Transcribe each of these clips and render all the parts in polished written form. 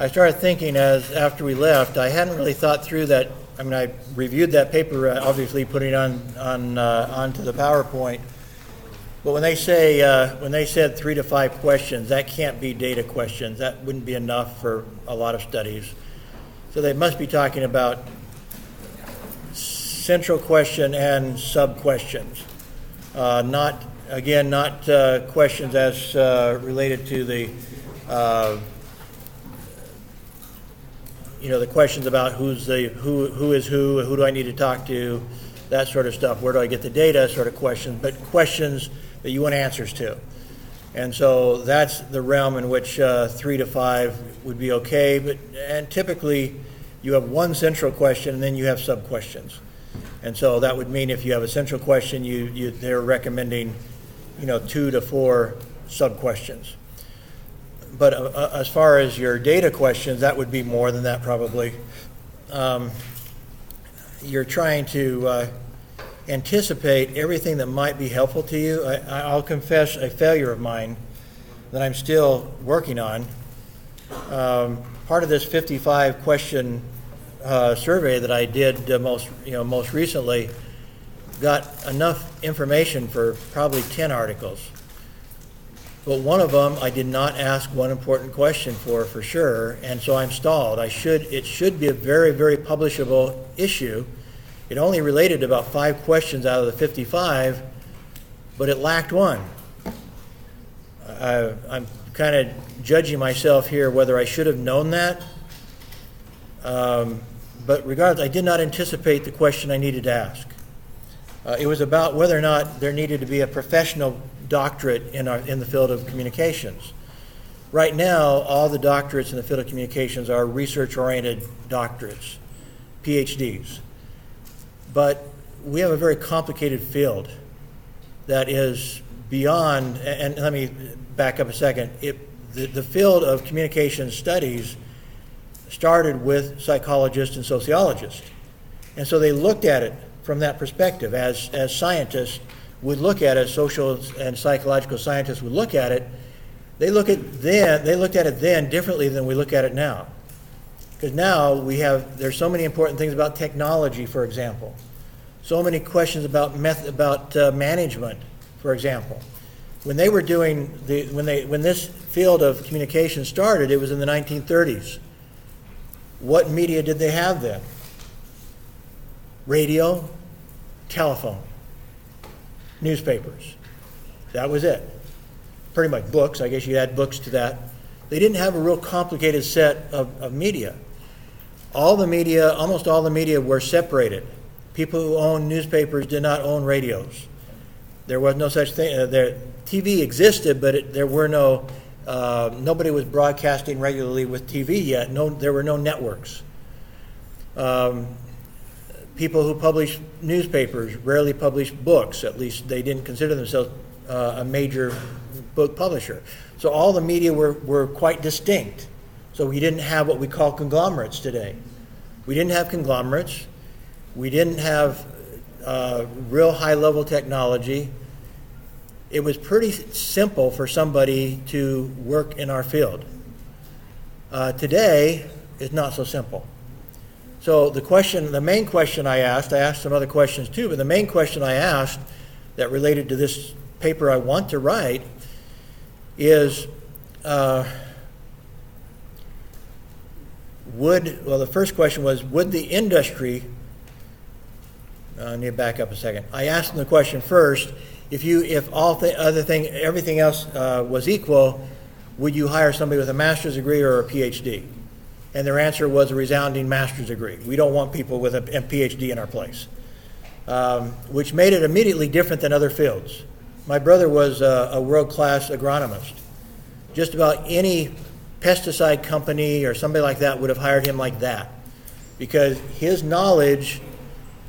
I started thinking after we left, I hadn't really thought through that. I mean, I reviewed that paper, obviously putting it onto the PowerPoint. But when they said 3 to 5 questions, that can't be data questions. That wouldn't be enough for a lot of studies. So they must be talking about central question and sub-questions. Not questions as related to the the questions about who is who do I need to talk to, that sort of stuff. Where do I get the data sort of questions, but questions that you want answers to. And so that's the realm in which 3 to 5 would be okay. And typically you have one central question and then you have sub-questions. And so that would mean if you have a central question, they're recommending 2 to 4 sub-questions. But as far as your data questions, that would be more than that probably. You're trying to anticipate everything that might be helpful to you. I'll confess a failure of mine that I'm still working on. Part of this 55 question survey that I did most recently got enough information for probably 10 articles. But one of them I did not ask one important question for sure, and so I'm stalled. It should be a very, very publishable issue. It only related to about 5 questions out of the 55, but it lacked one. I'm kind of judging myself here whether I should have known that. But regardless, I did not anticipate the question I needed to ask. It was about whether or not there needed to be a professional doctorate in the field of communications. Right now, all the doctorates in the field of communications are research-oriented doctorates, PhDs. But we have a very complicated field that is beyond, and let me back up a second. The field of communication studies started with psychologists and sociologists. And so they looked at it from that perspective as scientists would look at it, social and psychological scientists would look at it. They looked at it then differently than we look at it now. Because now there's so many important things about technology, for example. So many questions about management, for example. When they were doing when this field of communication started, it was in the 1930s. What media did they have then? Radio, telephone, newspapers. That was it. Pretty much books. I guess you add books to that. They didn't have a real complicated set of media. Almost all the media were separated. People who owned newspapers did not own radios. There was no such thing. TV existed, but there were nobody was broadcasting regularly with TV yet. There were no networks. People who published newspapers rarely published books. At least they didn't consider themselves a major book publisher. So all the media were quite distinct. So we didn't have what we call conglomerates today. We didn't have conglomerates. We didn't have real high-level technology. It was pretty simple for somebody to work in our field. Today, it's not so simple. So the main question I asked some other questions too, but the main question I asked that related to this paper I want to write is, the first question was, would the industry, I need to back up a second. I asked them the question first, if everything else was equal, would you hire somebody with a master's degree or a PhD? And their answer was a resounding master's degree. We don't want people with a PhD in our place, which made it immediately different than other fields. My brother was a world-class agronomist. Just about any pesticide company or somebody like that would have hired him like that, because his knowledge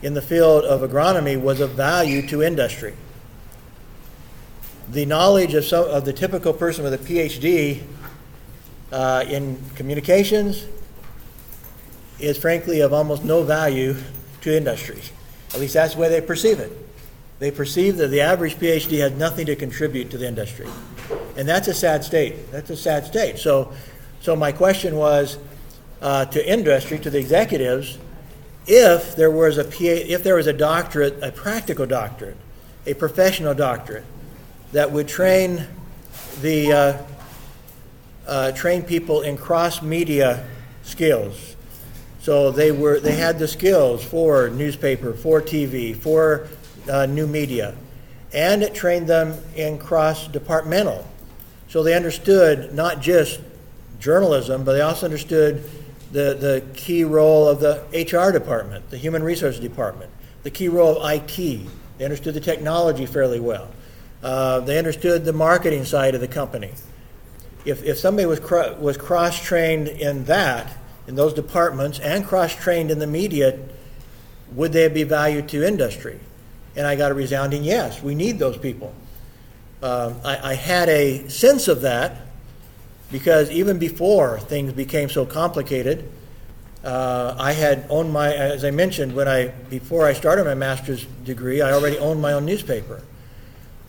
in the field of agronomy was of value to industry. The knowledge of the typical person with a PhD in communications is frankly of almost no value to industry. At least that's the way they perceive it. They perceive that the average PhD has nothing to contribute to the industry. And that's a sad state. So So my question was to industry, to the executives, if there was a doctorate, a practical doctorate, a professional doctorate that would train people in cross-media skills. So they had the skills for newspaper, for TV, for new media, and it trained them in cross-departmental. So they understood not just journalism, but they also understood the key role of the HR department, the human resources department, the key role of IT. They understood the technology fairly well. They understood the marketing side of the company. If somebody was cross-trained in those departments, and cross-trained in the media, would they be valued to industry? And I got a resounding yes. We need those people. I had a sense of that because even before things became so complicated, I had owned as I mentioned, before I started my master's degree, I already owned my own newspaper.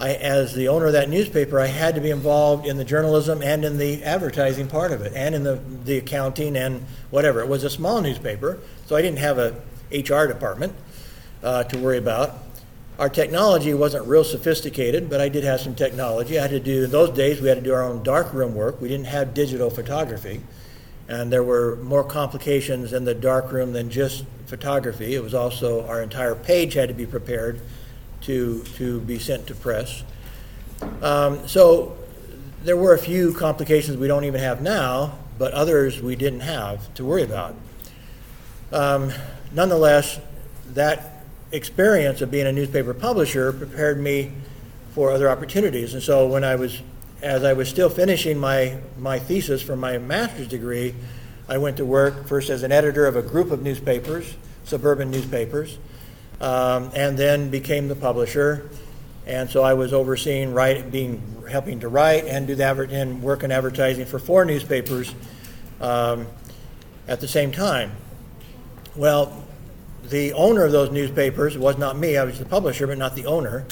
As the owner of that newspaper, I had to be involved in the journalism and in the advertising part of it, and in the accounting and whatever. It was a small newspaper, so I didn't have a HR department to worry about. Our technology wasn't real sophisticated, but I did have some technology. In those days, we had to do our own darkroom work. We didn't have digital photography, and there were more complications in the darkroom than just photography. It was also our entire page had to be prepared to be sent to press. So there were a few complications we don't even have now, but others we didn't have to worry about. Nonetheless, that experience of being a newspaper publisher prepared me for other opportunities. And so as I was still finishing my thesis for my master's degree, I went to work first as an editor of a group of newspapers, suburban newspapers, and then became the publisher. And so I was overseeing helping to write and and work in advertising for 4 newspapers at the same time. Well, the owner of those newspapers, it was not me, I was the publisher, but not the owner,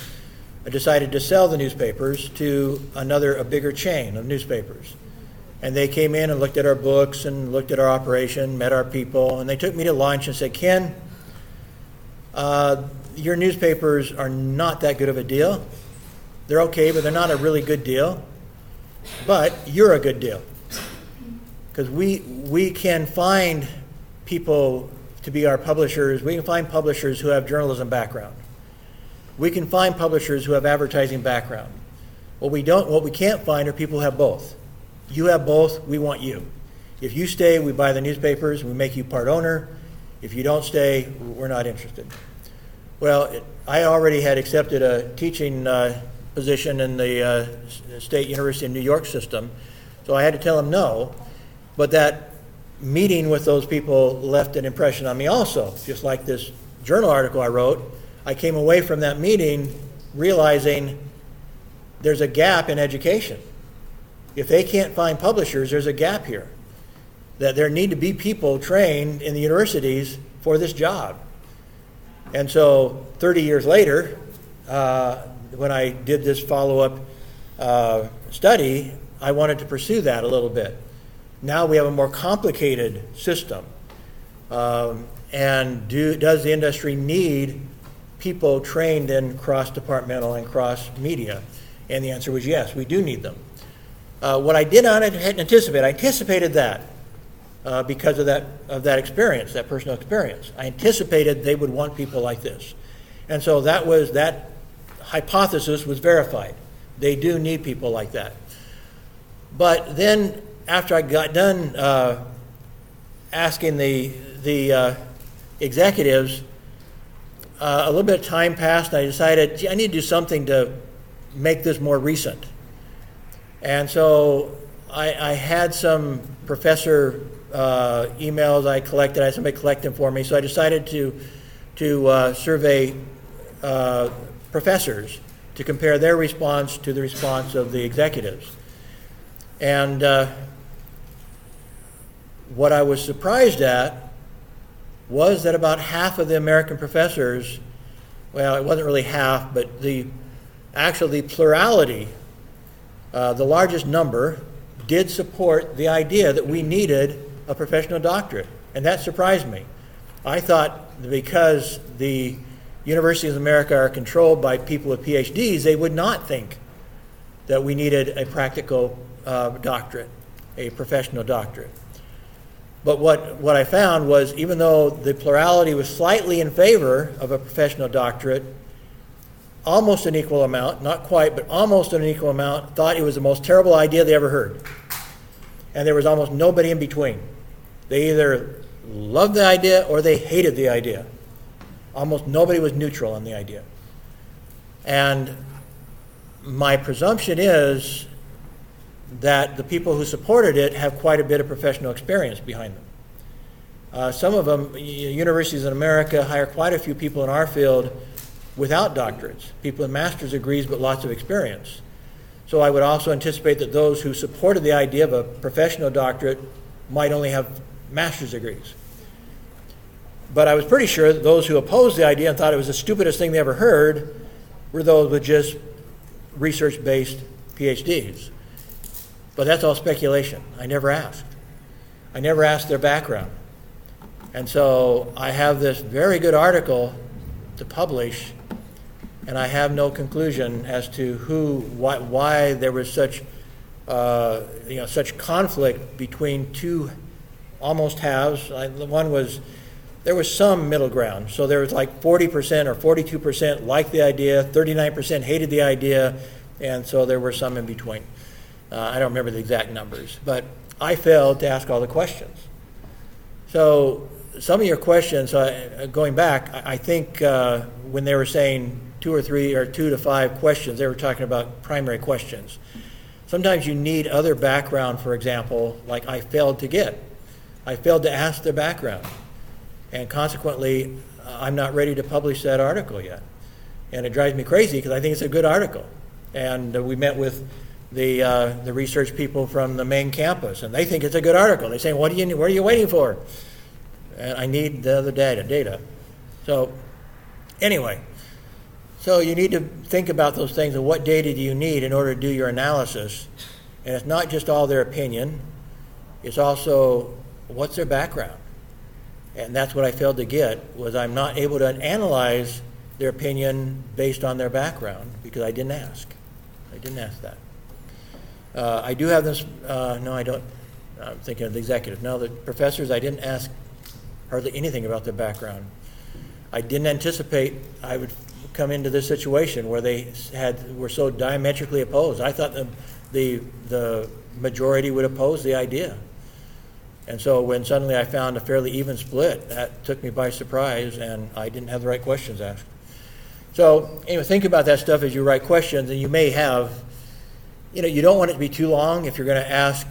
I decided to sell the newspapers to a bigger chain of newspapers. And they came in and looked at our books and looked at our operation, met our people, and they took me to lunch and said, "Ken, your newspapers are not that good of a deal. They're okay, but they're not a really good deal. But you're a good deal. Because we can find people to be our publishers. We can find publishers who have journalism background. We can find publishers who have advertising background. What we can't find are people who have both. You have both, we want you. If you stay, we buy the newspapers, we make you part owner. If you don't stay, we're not interested." Well, I already had accepted a teaching position in the State University of New York system, so I had to tell them no. But that meeting with those people left an impression on me also. Just like this journal article I wrote, I came away from that meeting realizing there's a gap in education. If they can't find publishers, there's a gap here. That there need to be people trained in the universities for this job. And so 30 years later, when I did this follow-up study, I wanted to pursue that a little bit. Now we have a more complicated system. And does the industry need people trained in cross-departmental and cross-media? And the answer was yes, we do need them. What I did not anticipate, I anticipated that because of that experience, that personal experience. I anticipated they would want people like this. And so that hypothesis was verified. They do need people like that. But then after I got done asking the executives, a little bit of time passed, and I decided, I need to do something to make this more recent. And so I had some professor emails I collected. I had somebody collect them for me. So I decided to survey professors to compare their response to the response of the executives. And what I was surprised at was that about half of the American professors, well, it wasn't really half, but the plurality, the largest number, did support the idea that we needed a professional doctorate, and that surprised me. I thought that because the universities of America are controlled by people with PhDs, they would not think that we needed a practical doctorate, a professional doctorate. But what I found was, even though the plurality was slightly in favor of a professional doctorate, almost an equal amount, not quite, but almost an equal amount, thought it was the most terrible idea they ever heard. And there was almost nobody in between. They either loved the idea or they hated the idea. Almost nobody was neutral on the idea. And my presumption is that the people who supported it have quite a bit of professional experience behind them. Some of them, universities in America hire quite a few people in our field without doctorates, people with master's degrees but lots of experience. So I would also anticipate that those who supported the idea of a professional doctorate might only have master's degrees. But I was pretty sure that those who opposed the idea and thought it was the stupidest thing they ever heard were those with just research-based PhDs. But that's all speculation. I never asked. I never asked their background. And so I have this very good article to publish, and I have no conclusion as to why there was such conflict between two almost halves. There was some middle ground. So there was like 40% or 42% liked the idea, 39% hated the idea, and so there were some in between. I don't remember the exact numbers, but I failed to ask all the questions. So some of your questions, going back, I think when they were saying 2 or 3 or 2 to 5 questions, they were talking about primary questions. Sometimes you need other background, for example, like I failed to get. I failed to ask their background. And consequently, I'm not ready to publish that article yet. And it drives me crazy because I think it's a good article. And we met with the research people from the main campus, and they think it's a good article. They say, what are you waiting for? And I need the other data. So anyway, so you need to think about those things and what data do you need in order to do your analysis. And it's not just all their opinion. It's also what's their background. And that's what I failed to get, was I'm not able to analyze their opinion based on their background because I didn't ask. I didn't ask that. I do have this, no, I don't. I'm thinking of the executive. No, the professors, I didn't ask hardly anything about their background. I didn't anticipate I would come into this situation where they were so diametrically opposed. I thought the majority would oppose the idea. And so when suddenly I found a fairly even split, that took me by surprise, and I didn't have the right questions asked. So anyway, think about that stuff as you write questions, and you may have, you don't want it to be too long. If you're going to ask,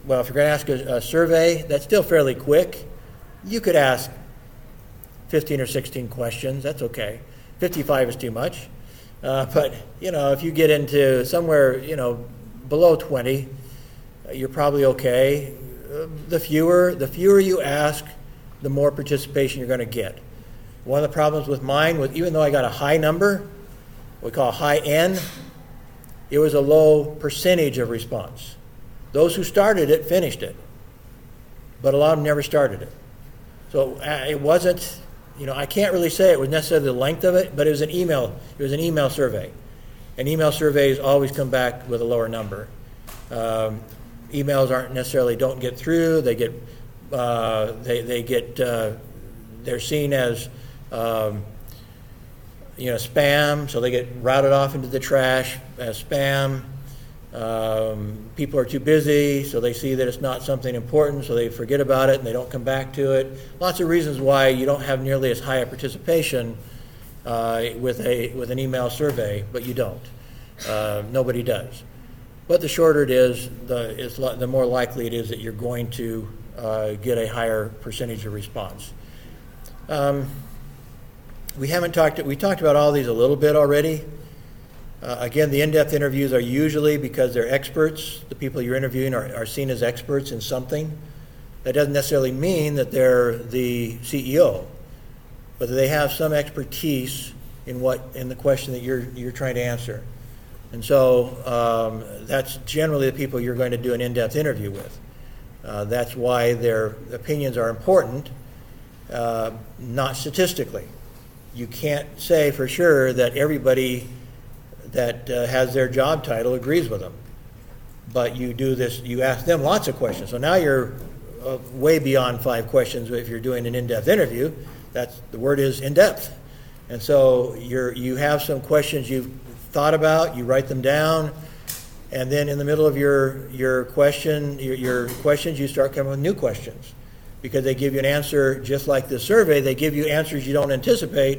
a survey, that's still fairly quick. You could ask 15 or 16 questions. That's okay. 55 is too much. But, if you get into somewhere, below 20, you're probably okay. The fewer you ask, the more participation you're going to get. One of the problems with mine was, even though I got a high number, what we call high N, it was a low percentage of response. Those who started it finished it, but a lot of them never started it. So it wasn't, I can't really say it was necessarily the length of it, but it was an email. It was an email survey, and email surveys always come back with a lower number. Emails don't get through. They get they're seen as spam, so they get routed off into the trash as spam. People are too busy, so they see that it's not something important, so they forget about it and they don't come back to it. Lots of reasons why you don't have nearly as high a participation with an email survey, but you don't. Nobody does. But the shorter it is, the more likely it is that you're going to get a higher percentage of response. We talked about all these a little bit already. Again, the in-depth interviews are usually because they're experts. The people you're interviewing are seen as experts in something. That doesn't necessarily mean that they're the CEO, but that they have some expertise in the question that you're trying to answer. And so that's generally the people you're going to do an in-depth interview with. That's why their opinions are important, not statistically. You can't say for sure that everybody that has their job title agrees with them. But you do this, you ask them lots of questions. So now you're way beyond 5 questions if you're doing an in-depth interview. The word is in-depth. And so you have some questions you've thought about, you write them down, and then in the middle of your questions, you start coming with new questions. Because they give you an answer just like the survey, they give you answers you don't anticipate,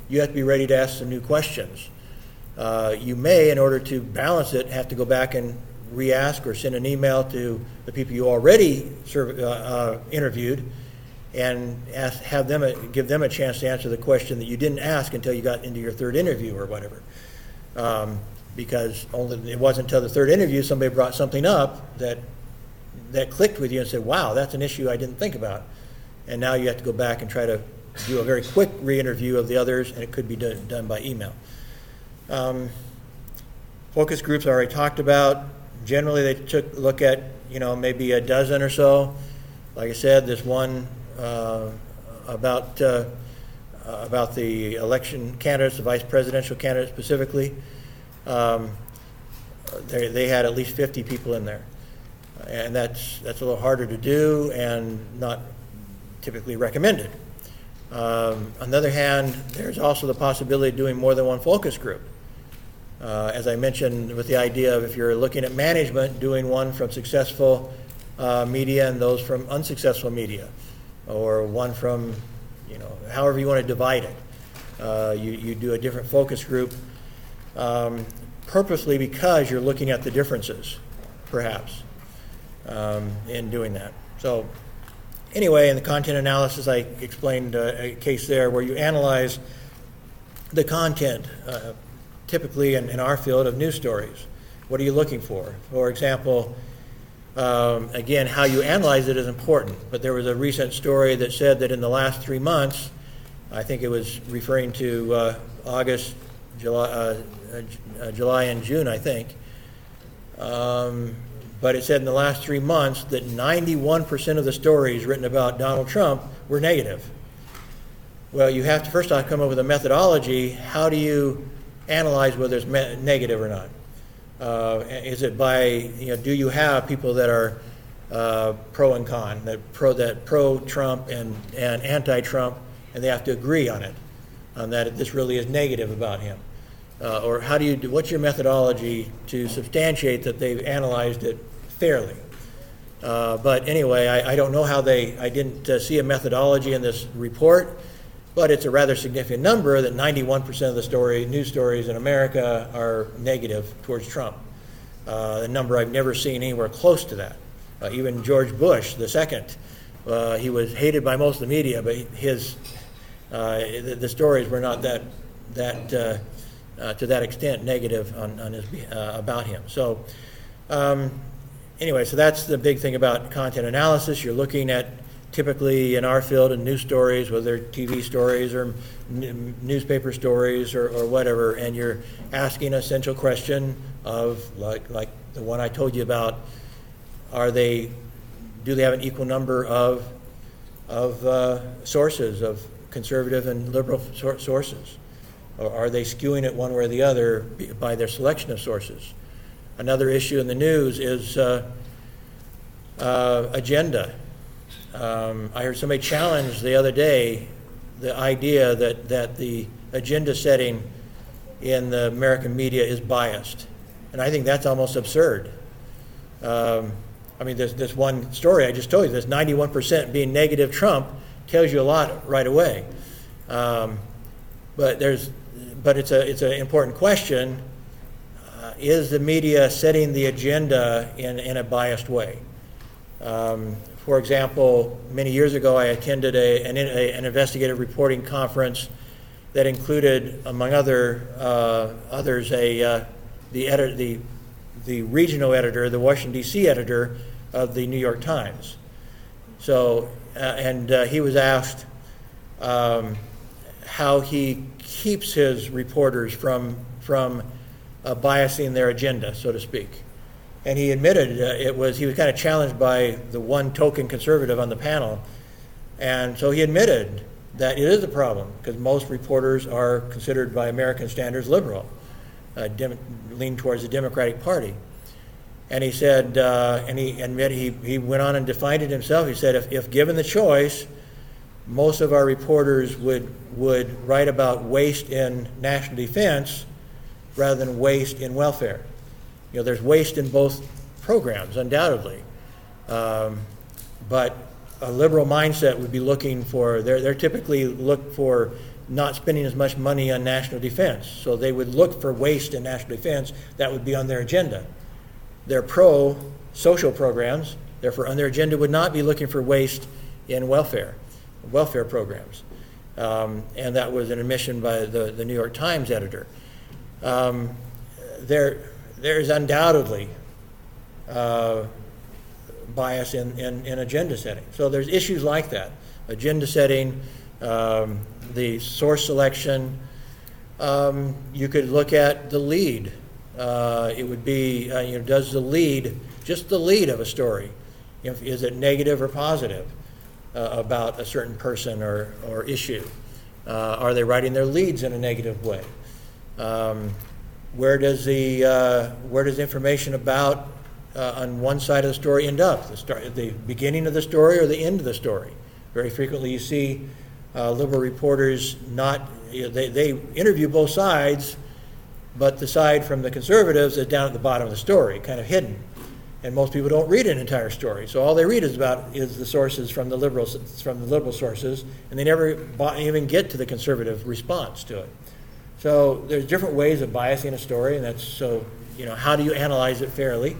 you have to be ready to ask some new questions. You may, in order to balance it, have to go back and re-ask or send an email to the people you already interviewed and give them a chance to answer the question that you didn't ask until you got into your third interview or whatever. Because it wasn't until the third interview somebody brought something up that clicked with you and said, wow, that's an issue I didn't think about. And now you have to go back and try to do a very quick re-interview of the others, and it could be done by email. Focus groups I already talked about. Generally, they took a look at, maybe a dozen or so. Like I said, this one about the election candidates, the vice presidential candidates specifically. They had at least 50 people in there. And that's a little harder to do and not typically recommended. On the other hand, there's also the possibility of doing more than one focus group. As I mentioned, with the idea of if you're looking at management, doing one from successful media and those from unsuccessful media, or one from, however you want to divide it. You do a different focus group purposely because you're looking at the differences, perhaps, in doing that. So anyway, in the content analysis, I explained a case there where you analyze the content, typically in our field of news stories. What are you looking for? For example, again, how you analyze it is important, but there was a recent story that said that in the last 3 months, I think it was referring to August, July and June, I think, but it said in the last 3 months that 91% of the stories written about Donald Trump were negative. Well, you have to first off come up with a methodology. How do you analyze whether it's negative or not? Is it by, do you have people that are pro and con, that pro Trump and anti-Trump, and they have to agree on it, on that this really is negative about him? Or what's your methodology to substantiate that they've analyzed it fairly? But anyway, I don't know I didn't see a methodology in this report, but it's a rather significant number that 91% of the news stories in America are negative towards Trump. A number I've never seen anywhere close to that. Even George Bush, the second, he was hated by most of the media, but the stories were not that to that extent negative on his about him. So anyway, so that's the big thing about content analysis. You're looking at, typically in our field, in news stories, whether they're TV stories or newspaper stories or whatever, and you're asking an essential question of like the one I told you about. Do they have an equal number of sources, of conservative and liberal sources? Or are they skewing it one way or the other by their selection of sources? Another issue in the news is agenda. I heard somebody challenge the other day the idea that the agenda setting in the American media is biased. And I think that's almost absurd. This one story I just told you, this 91% being negative Trump tells you a lot right away. But it's an important question. Is the media setting the agenda in a biased way? For example, many years ago, I attended an investigative reporting conference that included, among others, the regional editor, the Washington D.C. editor of the New York Times. So, he was asked how he keeps his reporters from biasing their agenda, so to speak. And he admitted he was kind of challenged by the one token conservative on the panel. And so he admitted that it is a problem because most reporters are considered by American standards liberal, lean towards the Democratic Party. And he said, and he admitted, he went on and defined it himself. He said, if given the choice, most of our reporters would write about waste in national defense rather than waste in welfare. You know, there's waste in both programs, undoubtedly. But a liberal mindset would be looking for, they're typically look for not spending as much money on national defense. So they would look for waste in national defense. That would be on their agenda. They're pro-social programs, therefore on their agenda would not be looking for waste in welfare programs. And that was an admission by the New York Times editor. There's undoubtedly bias in agenda setting. So there's issues like that. Agenda setting, the source selection. You could look at the lead. It would be, does the lead, just the lead of a story, is it negative or positive about a certain person or issue? Are they writing their leads in a negative way? Where does information about on one side of the story end up? The beginning of the story or the end of the story? Very frequently you see liberal reporters they interview both sides, but the side from the conservatives is down at the bottom of the story, kind of hidden. And most people don't read an entire story. So all they read is the sources from the liberal sources, and they never even get to the conservative response to it. So there's different ways of biasing a story, and how do you analyze it fairly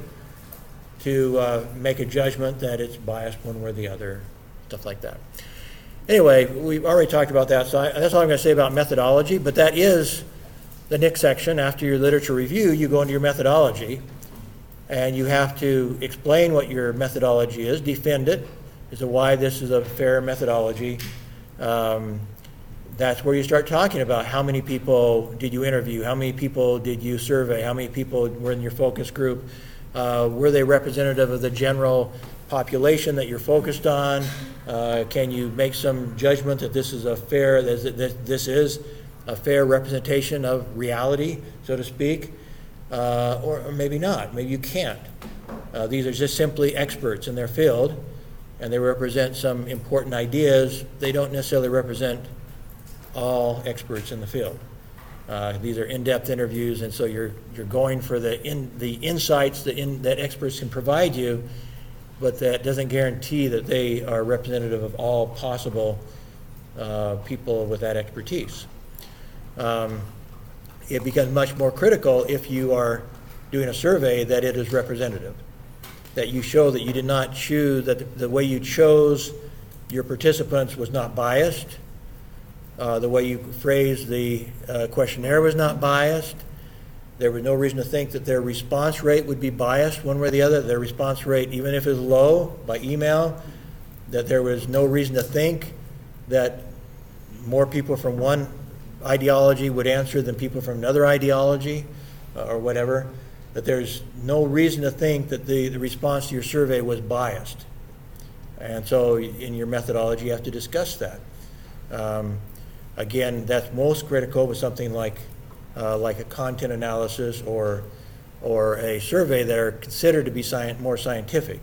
to make a judgment that it's biased one way or the other, stuff like that. Anyway, we've already talked about that, so that's all I'm going to say about methodology, but that is the next section. After your literature review, you go into your methodology, and you have to explain what your methodology is, defend it as to why this is a fair methodology. That's where you start talking about how many people did you interview, how many people did you survey, how many people were in your focus group, were they representative of the general population that you're focused on, can you make some judgment that this is a fair representation of reality, so to speak, or maybe not, maybe you can't. These are just simply experts in their field, and they represent some important ideas. They don't necessarily represent all experts in the field. These are in-depth interviews, and so you're going for the insights that experts can provide you, but that doesn't guarantee that they are representative of all possible people with that expertise. It becomes much more critical if you are doing a survey that it is representative, that you show that you did not choose, that the way you chose your participants was not biased. The way you phrased the questionnaire was not biased. There was no reason to think that their response rate would be biased one way or the other. Their response rate, even if it was low by email, that there was no reason to think that more people from one ideology would answer than people from another ideology or whatever, that there's no reason to think that the response to your survey was biased. And so in your methodology, you have to discuss that. Again, that's most critical with something like a content analysis or a survey that are considered to be more scientific.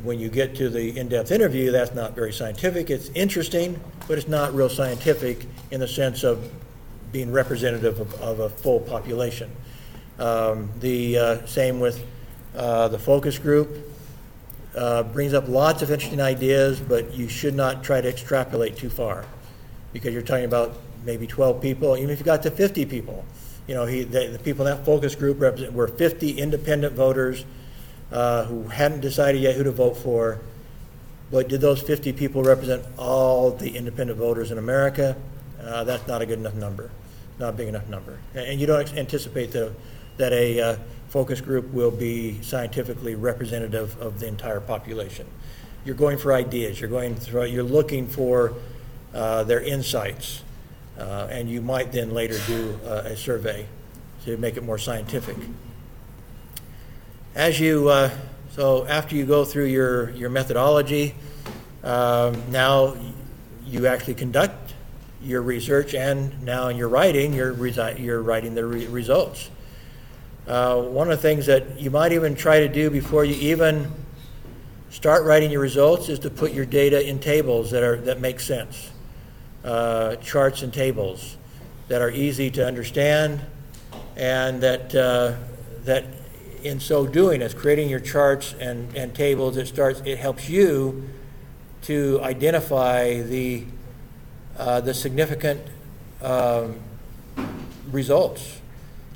When you get to the in-depth interview, that's not very scientific. It's interesting, but it's not real scientific in the sense of being representative of a full population. The same with the focus group. Brings up lots of interesting ideas, but you should not try to extrapolate too far, because you're talking about maybe 12 people. Even if you got to 50 people, the people in that focus group were 50 independent voters who hadn't decided yet who to vote for. But did those 50 people represent all the independent voters in America? That's not a good enough number, not a big enough number. And you don't anticipate that a focus group will be scientifically representative of the entire population. You're going for ideas. You're looking for their insights, and you might then later do a survey to make it more scientific. So after you go through your methodology, now you actually conduct your research, and now in your writing, you're writing the results. One of the things that you might even try to do before you even start writing your results is to put your data in tables that make sense, charts and tables that are easy to understand, and that in so doing, as creating your charts and tables, it helps you to identify the significant results.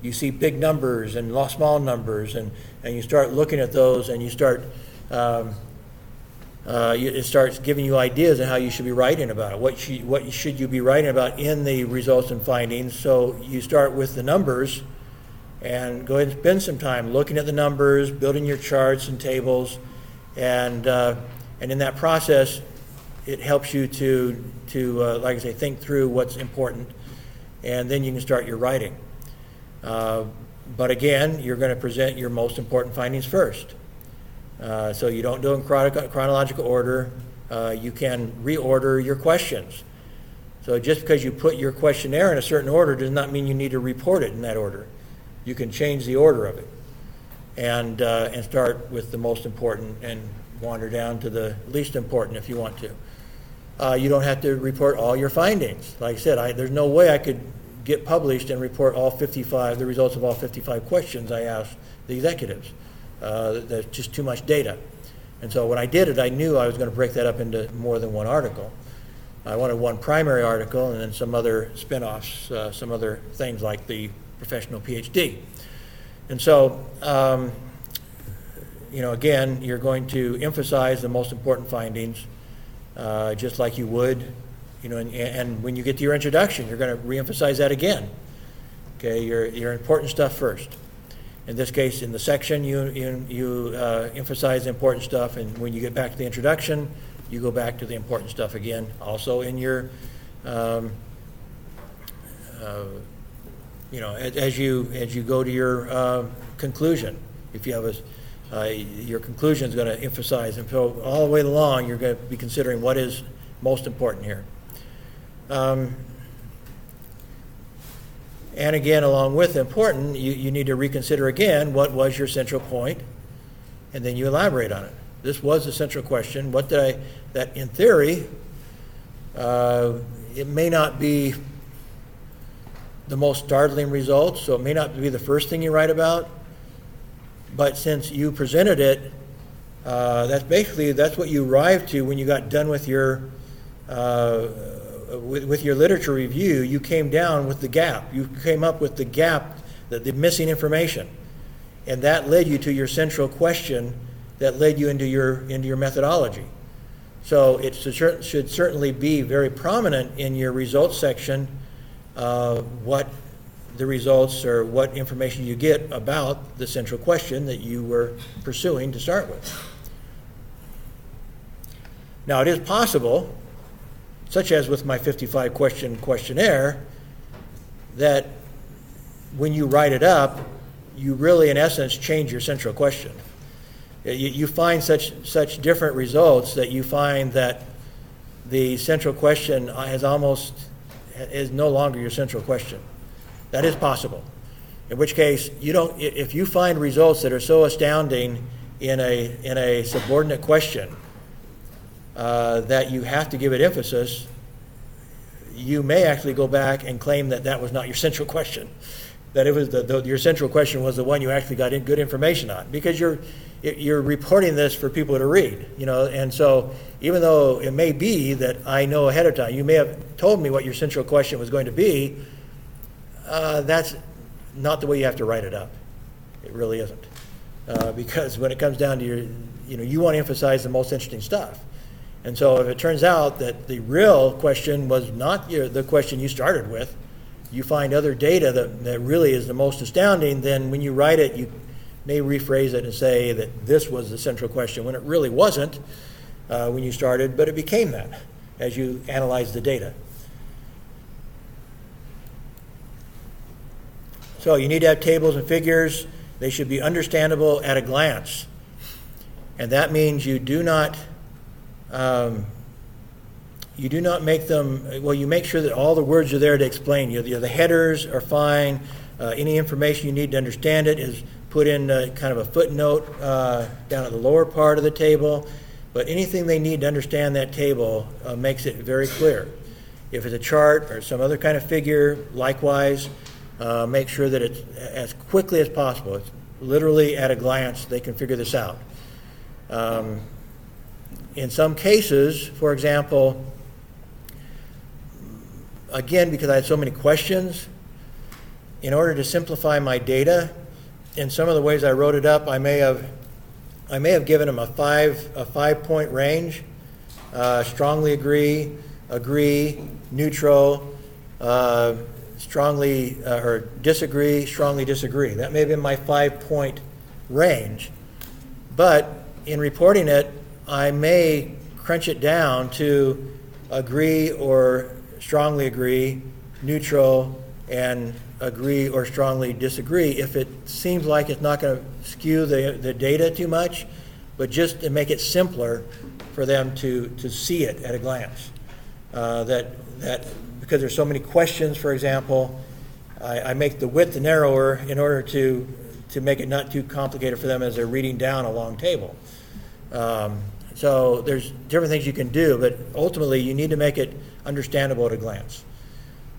You see big numbers and small numbers, and you start looking at those, and you start it starts giving you ideas on how you should be writing about it. What should you be writing about in the results and findings? So you start with the numbers, and go ahead and spend some time looking at the numbers, building your charts and tables, and in that process, it helps you to like I say, think through what's important, and then you can start your writing. But again, you're going to present your most important findings first. So you don't do it in chronological order. You can reorder your questions. So just because you put your questionnaire in a certain order does not mean you need to report it in that order. You can change the order of it and start with the most important and wander down to the least important if you want to. You don't have to report all your findings. Like I said, there's no way I could get published and report the results of all 55 questions I asked the executives. There's just too much data. And so when I did it, I knew I was going to break that up into more than one article. I wanted one primary article and then some other spin-offs, some other things like the professional PhD. And so, again, you're going to emphasize the most important findings, just like you would, and when you get to your introduction, you're going to reemphasize that again. Okay, your important stuff first. In this case, in the section, you emphasize the important stuff, and when you get back to the introduction, you go back to the important stuff again. Also, in your, as you go to your conclusion, if you have your conclusion is going to emphasize, and so all the way along, you're going to be considering what is most important here. And again, along with important, you need to reconsider again what was your central point, and then you elaborate on it. This was the central question. That in theory, it may not be the most startling results, so it may not be the first thing you write about, but since you presented it, that's what you arrived to when you got done with your literature review. You came down with the gap. You came up with the gap, the missing information, and that led you to your central question. That led you into your methodology. So it should certainly be very prominent in your results section. What the results or what information you get about the central question that you were pursuing to start with. Now, it is possible, such as with my 55-question questionnaire, that when you write it up, you really, in essence, change your central question. You find such different results that you find that the central question is no longer your central question. That is possible. In which case, if you find results that are so astounding in a subordinate question that you have to give it emphasis, you may actually go back and claim that was not your central question. That it was your central question was the one you actually got good information on, because you're reporting this for people to read, and so even though it may be that I know ahead of time, you may have told me what your central question was going to be, that's not the way you have to write it up. It really isn't, because when it comes down to you want to emphasize the most interesting stuff. And so if it turns out that the real question was not the question you started with, you find other data that really is the most astounding, then when you write it, you may rephrase it and say that this was the central question when it really wasn't when you started, but it became that as you analyze the data. So you need to have tables and figures. They should be understandable at a glance. And that means you do not make them, well, you make sure that all the words are there to explain. The headers are fine. Any information you need to understand it is put in kind of a footnote down at the lower part of the table. But anything they need to understand that table makes it very clear. If it's a chart or some other kind of figure, likewise, make sure that it's as quickly as possible. It's literally at a glance they can figure this out. In some cases, for example, again, because I had so many questions, in order to simplify my data, in some of the ways I wrote it up, I may have given them a 5-point range: strongly agree, neutral, strongly or disagree, strongly disagree. That may have been my 5-point range, but in reporting it, I may crunch it down to agree or strongly agree, neutral, and agree or strongly disagree if it seems like it's not going to skew the data too much, but just to make it simpler for them to see it at a glance. That because there's so many questions, for example, I make the width narrower in order to make it not too complicated for them as they're reading down a long table. So there's different things you can do, but ultimately you need to make it understandable at a glance.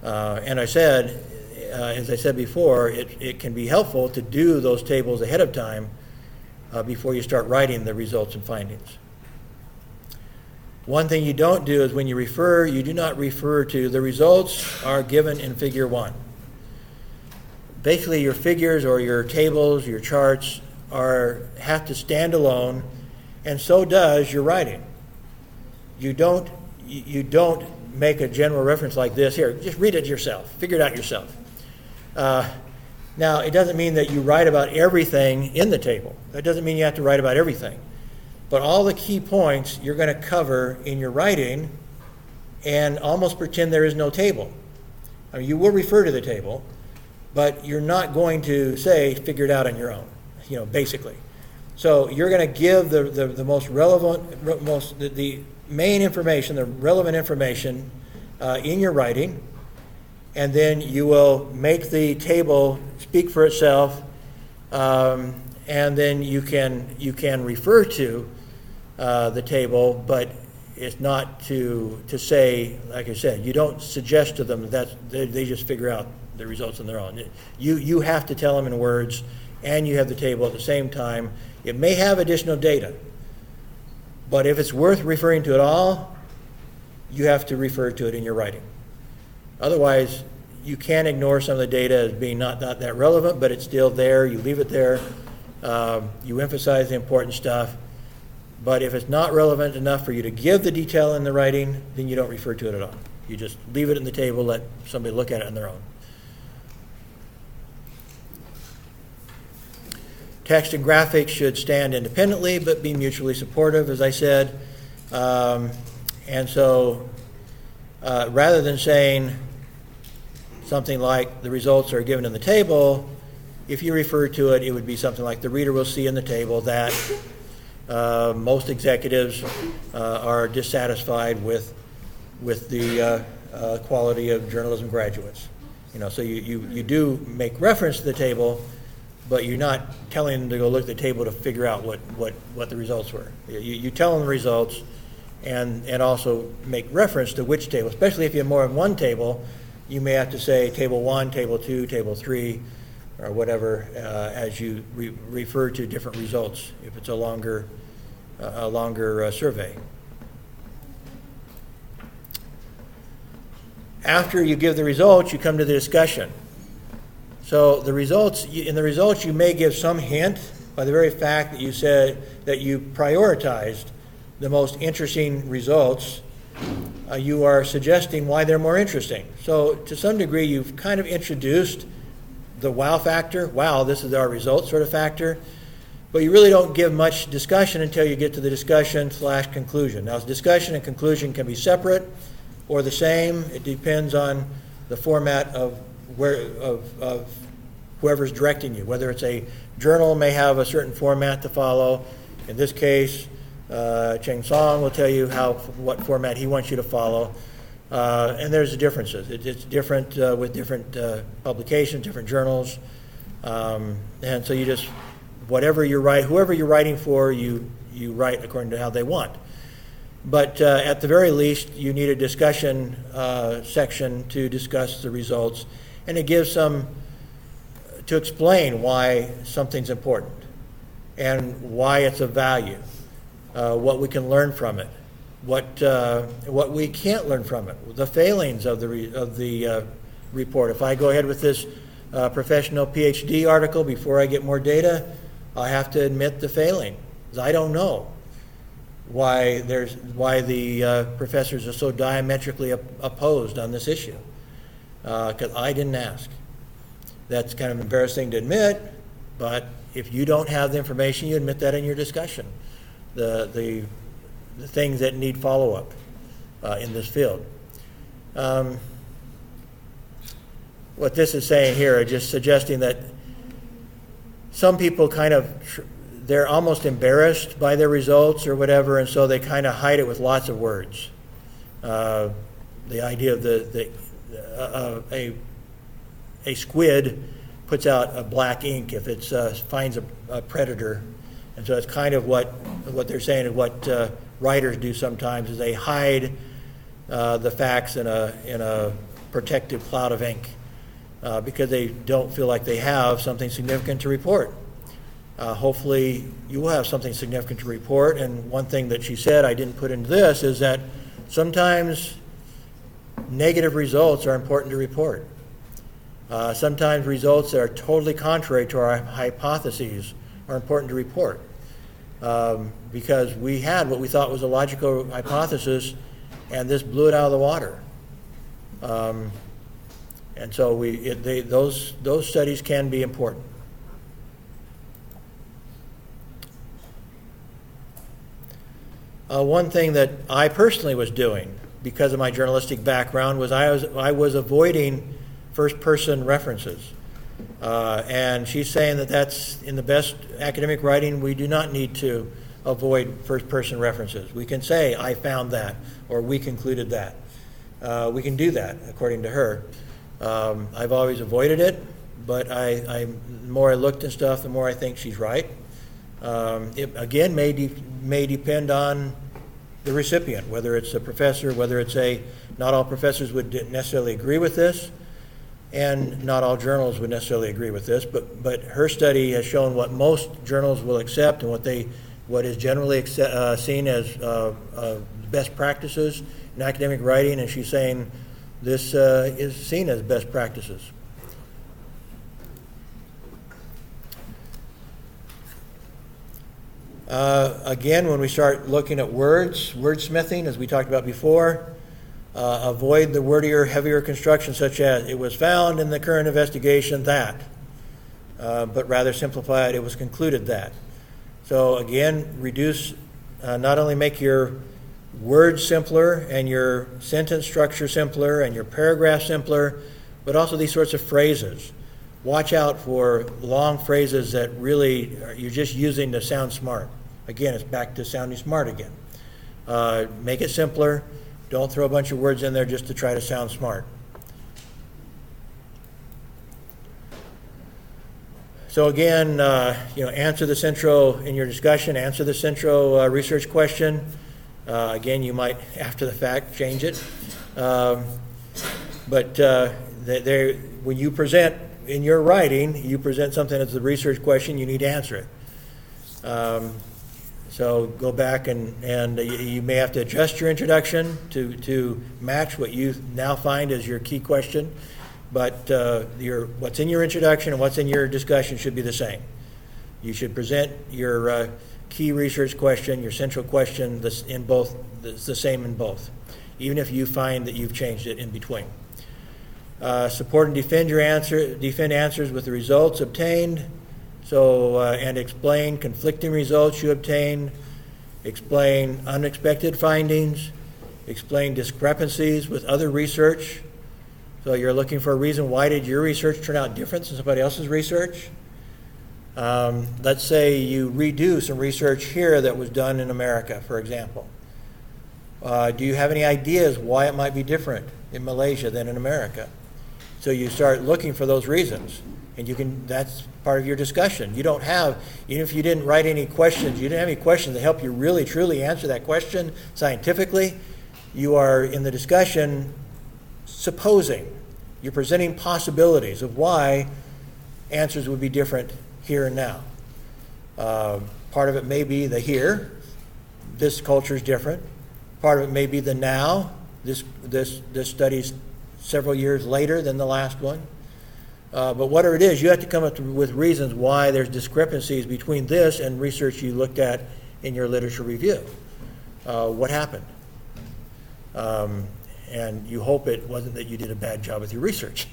And I said, as I said before, it can be helpful to do those tables ahead of time before you start writing the results and findings. One thing you don't do is when you do not refer to the results are given in Figure 1. Basically, your figures or your tables, your charts have to stand alone, and so does your writing. You don't make a general reference like this. Here, just read it yourself. Figure it out yourself. Now, it doesn't mean that you write about everything in the table. That doesn't mean you have to write about everything. But all the key points you're going to cover in your writing and almost pretend there is no table. I mean, you will refer to the table, but you're not going to say, figure it out on your own, basically. So you're going to give the most relevant, the main information, the relevant information in your writing, and then you will make the table speak for itself, and then you can refer to the table, but it's not to say, like I said, you don't suggest to them that they just figure out the results on their own. You have to tell them in words, and you have the table at the same time. It may have additional data, but if it's worth referring to at all, you have to refer to it in your writing. Otherwise, you can ignore some of the data as being not that relevant, but it's still there. You leave it there. You emphasize the important stuff. But if it's not relevant enough for you to give the detail in the writing, then you don't refer to it at all. You just leave it in the table, let somebody look at it on their own. Text and graphics should stand independently but be mutually supportive, as I said. And so rather than saying something like the results are given in the table, if you refer to it, it would be something like the reader will see in the table that most executives are dissatisfied with the quality of journalism graduates. So you do make reference to the table, but you're not telling them to go look at the table to figure out what the results were. You tell them the results and also make reference to which table, especially if you have more than one table. You may have to say table 1, table 2, table 3, or whatever as you refer to different results if it's a longer survey. After you give the results, you come to the discussion. So in the results you may give some hint by the very fact that you said that you prioritized the most interesting results. You are suggesting why they're more interesting. So to some degree you've kind of introduced the wow factor. Wow, this is our result sort of factor. But you really don't give much discussion until you get to the discussion/conclusion. Now, discussion and conclusion can be separate or the same. It depends on the format of where whoever's directing you. Whether it's a journal may have a certain format to follow. In this case, Cheng Song will tell you what format he wants you to follow. And there's differences. It's different with different publications, different journals. And so you just, whoever you're writing for, you write according to how they want. But at the very least, you need a discussion section to discuss the results, and it gives to explain why something's important and why it's of value, what we can learn from it, what we can't learn from it, the failings of the report. If I go ahead with this professional PhD article before I get more data, I have to admit the failing, because I don't know why the professors are so diametrically opposed on this issue, because I didn't ask. That's kind of embarrassing to admit, but if you don't have the information, you admit that in your discussion. The things that need follow-up in this field. What this is saying here is just suggesting that some people they're almost embarrassed by their results or whatever, and so they kind of hide it with lots of words. The idea of a squid puts out a black ink if it finds a predator, and so it's kind of what they're saying, and what writers do sometimes is they hide the facts in a protective cloud of ink because they don't feel like they have something significant to report. Hopefully you will have something significant to report, and one thing that she said I didn't put into this is that sometimes negative results are important to report. Sometimes results that are totally contrary to our hypotheses are important to report because we had what we thought was a logical hypothesis, and this blew it out of the water. And so those studies can be important. One thing that I personally was doing because of my journalistic background was I was avoiding first-person references. And she's saying that that's in the best academic writing, we do not need to avoid first-person references. We can say, I found that, or we concluded that. We can do that, according to her. I've always avoided it, but the more I looked and stuff, the more I think she's right. It, again, may depend on the recipient, whether it's a professor, whether it's not all professors would necessarily agree with this, and not all journals would necessarily agree with this, but her study has shown what most journals will accept and what is generally seen as best practices in academic writing, and she's saying this is seen as best practices. Again, when we start looking at wordsmithing, as we talked about before, avoid the wordier, heavier construction such as it was found in the current investigation that, but rather simplify it, it was concluded that. So again, reduce, not only make your words simpler and your sentence structure simpler and your paragraph simpler, but also these sorts of phrases. Watch out for long phrases that really you're just using to sound smart. Again, it's back to sounding smart again. Make it simpler. Don't throw a bunch of words in there just to try to sound smart. So again, answer the central, in your discussion, answer the central research question. Again, you might, after the fact, change it. But when you present in your writing, you present something as the research question, you need to answer it. So go back and you may have to adjust your introduction to match what you now find as your key question. But what's in your introduction and what's in your discussion should be the same. You should present your key research question, your central question, the same in both, even if you find that you've changed it in between. Support and defend answers with the results obtained. So, and explain conflicting results you obtained, explain unexpected findings, explain discrepancies with other research. So you're looking for a reason. Why did your research turn out different than somebody else's research? Let's say you redo some research here that was done in America, for example. Do you have any ideas why it might be different in Malaysia than in America? So you start looking for those reasons, and that's part of your discussion. You don't have, even if you didn't write any questions, you didn't have any questions that help you really, truly answer that question scientifically. You are in the discussion supposing. You're presenting possibilities of why answers would be different here and now. Part of it may be the here. This culture is different. Part of it may be the now. This study's several years later than the last one. But whatever it is, you have to come up with reasons why there's discrepancies between this and research you looked at in your literature review. What happened? And you hope it wasn't that you did a bad job with your research.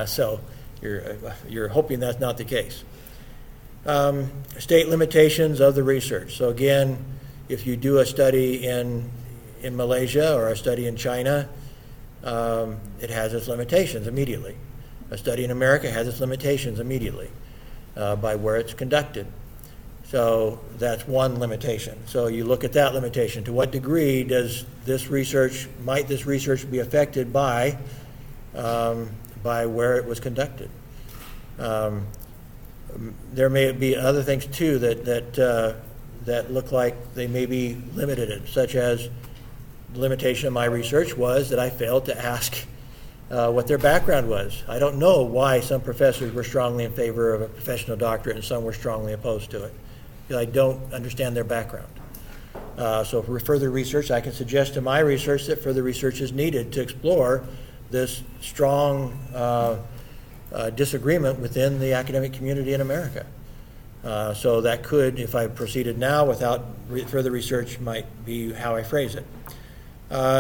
So you're hoping that's not the case. State limitations of the research. So again, if you do a study in Malaysia or a study in China, it has its limitations immediately. A study in America has its limitations immediately by where it's conducted. So that's one limitation. So you look at that limitation. To what degree might this research be affected by where it was conducted? There may be other things too that look like they may be limited, such as the limitation of my research was that I failed to ask what their background was. I don't know why some professors were strongly in favor of a professional doctorate and some were strongly opposed to it, because I don't understand their background. So for further research, I can suggest to my research that further research is needed to explore this strong disagreement within the academic community in America. So that could, if I proceeded now without further research, might be how I phrase it.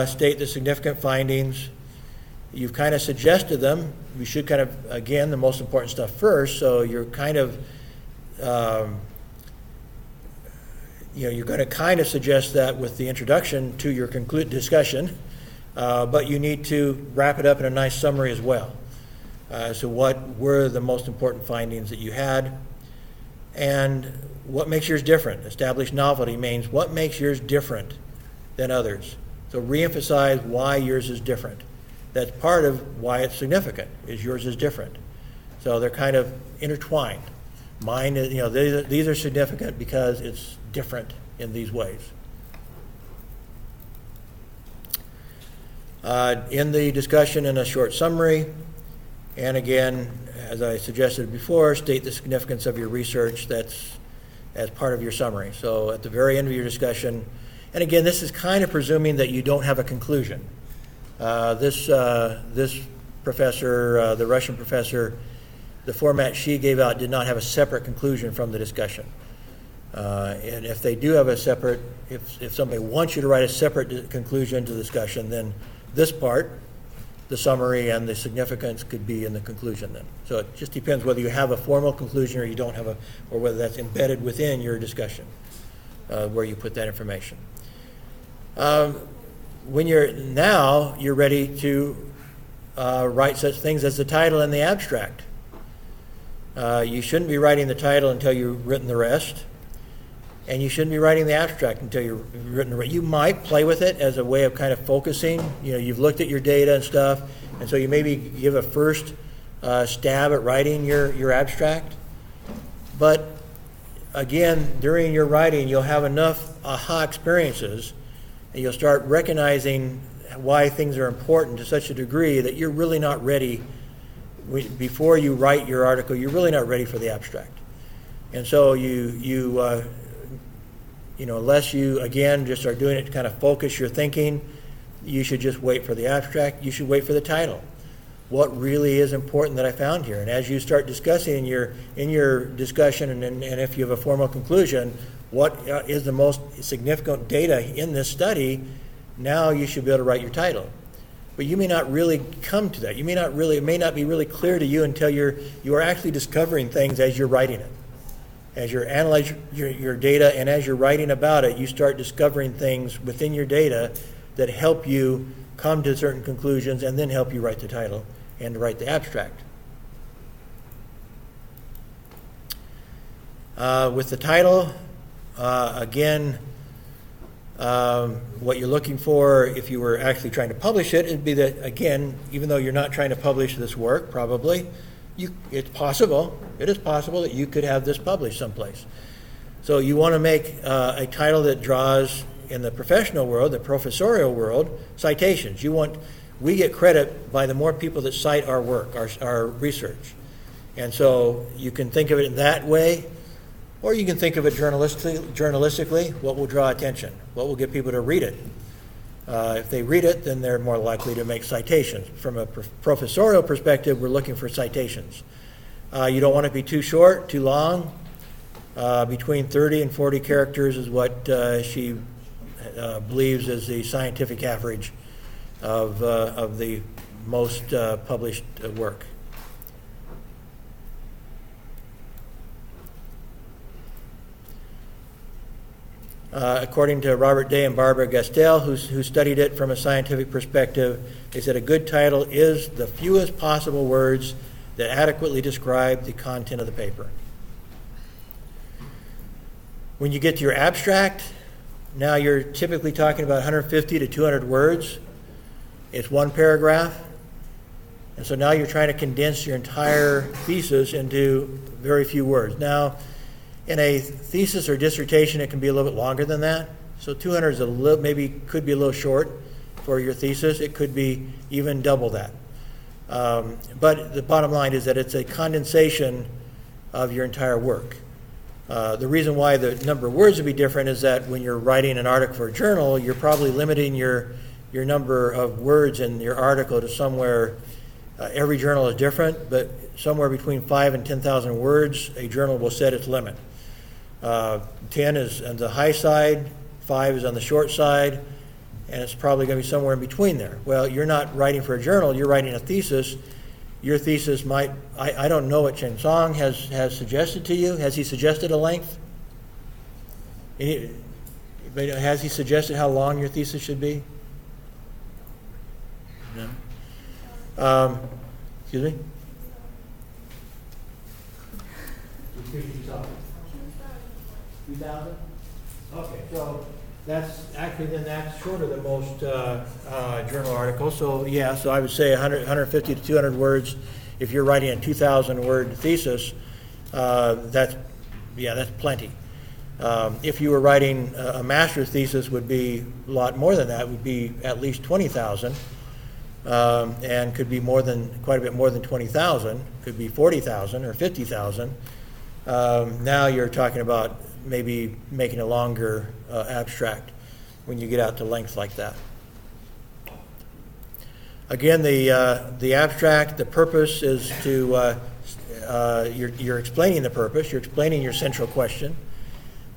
State the significant findings. You've kind of suggested them. We should kind of, again, the most important stuff first. So you're kind of, you're going to kind of suggest that with the introduction to your discussion, but you need to wrap it up in a nice summary as well. So what were the most important findings that you had? And what makes yours different? Established novelty means what makes yours different than others. So reemphasize why yours is different. That's part of why it's significant, is yours is different. So they're kind of intertwined. Mine is, these are significant because it's different in these ways. In the discussion, in a short summary, and again, as I suggested before, state the significance of your research that's as part of your summary. So at the very end of your discussion, and again, this is kind of presuming that you don't have a conclusion. This professor, the Russian professor, the format she gave out did not have a separate conclusion from the discussion. And if they do have a separate, if somebody wants you to write a separate conclusion to the discussion, then this part, the summary and the significance, could be in the conclusion then. So it just depends whether you have a formal conclusion or you don't have or whether that's embedded within your discussion, where you put that information. When you're ready to write such things as the title and the abstract. You shouldn't be writing the title until you've written the rest, and you shouldn't be writing the abstract until you've written the rest. You might play with it as a way of kind of focusing. You've looked at your data and stuff, and so you maybe give a first stab at writing your abstract. But again, during your writing, you'll have enough aha experiences, and you'll start recognizing why things are important to such a degree that you're really not ready. Before you write your article, you're really not ready for the abstract. And so unless you, again, just are doing it to kind of focus your thinking, you should just wait for the abstract. You should wait for the title. What really is important that I found here? And as you start discussing in your discussion, and if you have a formal conclusion, what is the most significant data in this study, now you should be able to write your title. But you may not really come to that. It may not be really clear to you until you are actually discovering things as you're writing it. As you're analyzing your data and as you're writing about it, you start discovering things within your data that help you come to certain conclusions and then help you write the title and write the abstract. With the title, again, what you're looking for, if you were actually trying to publish it, it'd be that, again, even though you're not trying to publish this work, probably, it is possible that you could have this published someplace. So you want to make a title that draws, in the professional world, the professorial world, citations. We get credit by the more people that cite our work, our research. And so you can think of it in that way, or you can think of it journalistically, what will draw attention, what will get people to read it. If they read it, then they're more likely to make citations. From a professorial perspective, we're looking for citations. You don't want it to be too short, too long. Between 30 and 40 characters is what she believes is the scientific average of the most published work. According to Robert Day and Barbara Gastel, who studied it from a scientific perspective, they said a good title is the fewest possible words that adequately describe the content of the paper. When you get to your abstract, now you're typically talking about 150 to 200 words. It's one paragraph. And so now you're trying to condense your entire thesis into very few words. Now, in a thesis or dissertation, it can be a little bit longer than that. So 200 is could be a little short for your thesis. It could be even double that. But the bottom line is that it's a condensation of your entire work. The reason why the number of words would be different is that when you're writing an article for a journal, you're probably limiting your number of words in your article to somewhere, every journal is different, but somewhere between 5,000 and 10,000 words, a journal will set its limit. 10 is on the high side, 5 is on the short side, and it's probably going to be somewhere in between there. Well, you're not writing for a journal, you're writing a thesis. Your thesis might, I don't know what Chen Song has suggested to you. Has he suggested a length? Has he suggested how long your thesis should be? No. Excuse me? 2,000? Okay, so that's shorter than most journal articles. So yeah, so I would say 150 to 200 words. If you're writing a 2,000 word thesis, that's plenty. If you were writing a master's thesis, would be a lot more than that. Would be at least 20,000, and could be quite a bit more than 20,000. Could be 40,000 or 50,000. Now you're talking about maybe making a longer abstract when you get out to lengths like that. Again, the abstract, the purpose is to, you're explaining the purpose, you're explaining your central question,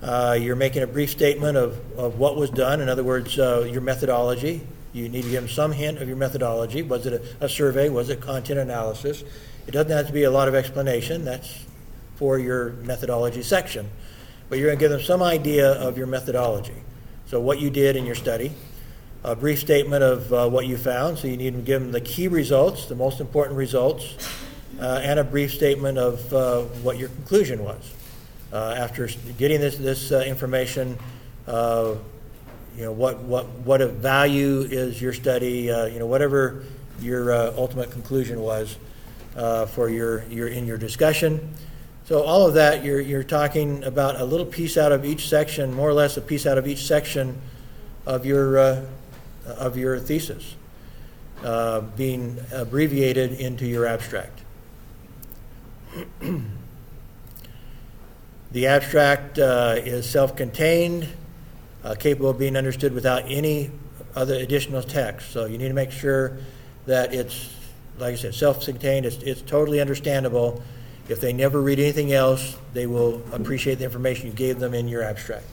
you're making a brief statement of what was done, in other words, your methodology. You need to give them some hint of your methodology. Was it a survey? Was it content analysis? It doesn't have to be a lot of explanation. That's for your methodology section. But you're going to give them some idea of your methodology. So what you did in your study, a brief statement of what you found. So you need to give them the key results, the most important results, and a brief statement of what your conclusion was. After getting this information, what of value is your study, whatever your ultimate conclusion was for your discussion. So all of that, you're talking about a little piece out of each section, more or less a piece out of each section of your thesis, being abbreviated into your abstract. The abstract is self-contained, capable of being understood without any other additional text. So you need to make sure that it's, like I said, self-contained. It's totally understandable. If they never read anything else, they will appreciate the information you gave them in your abstract.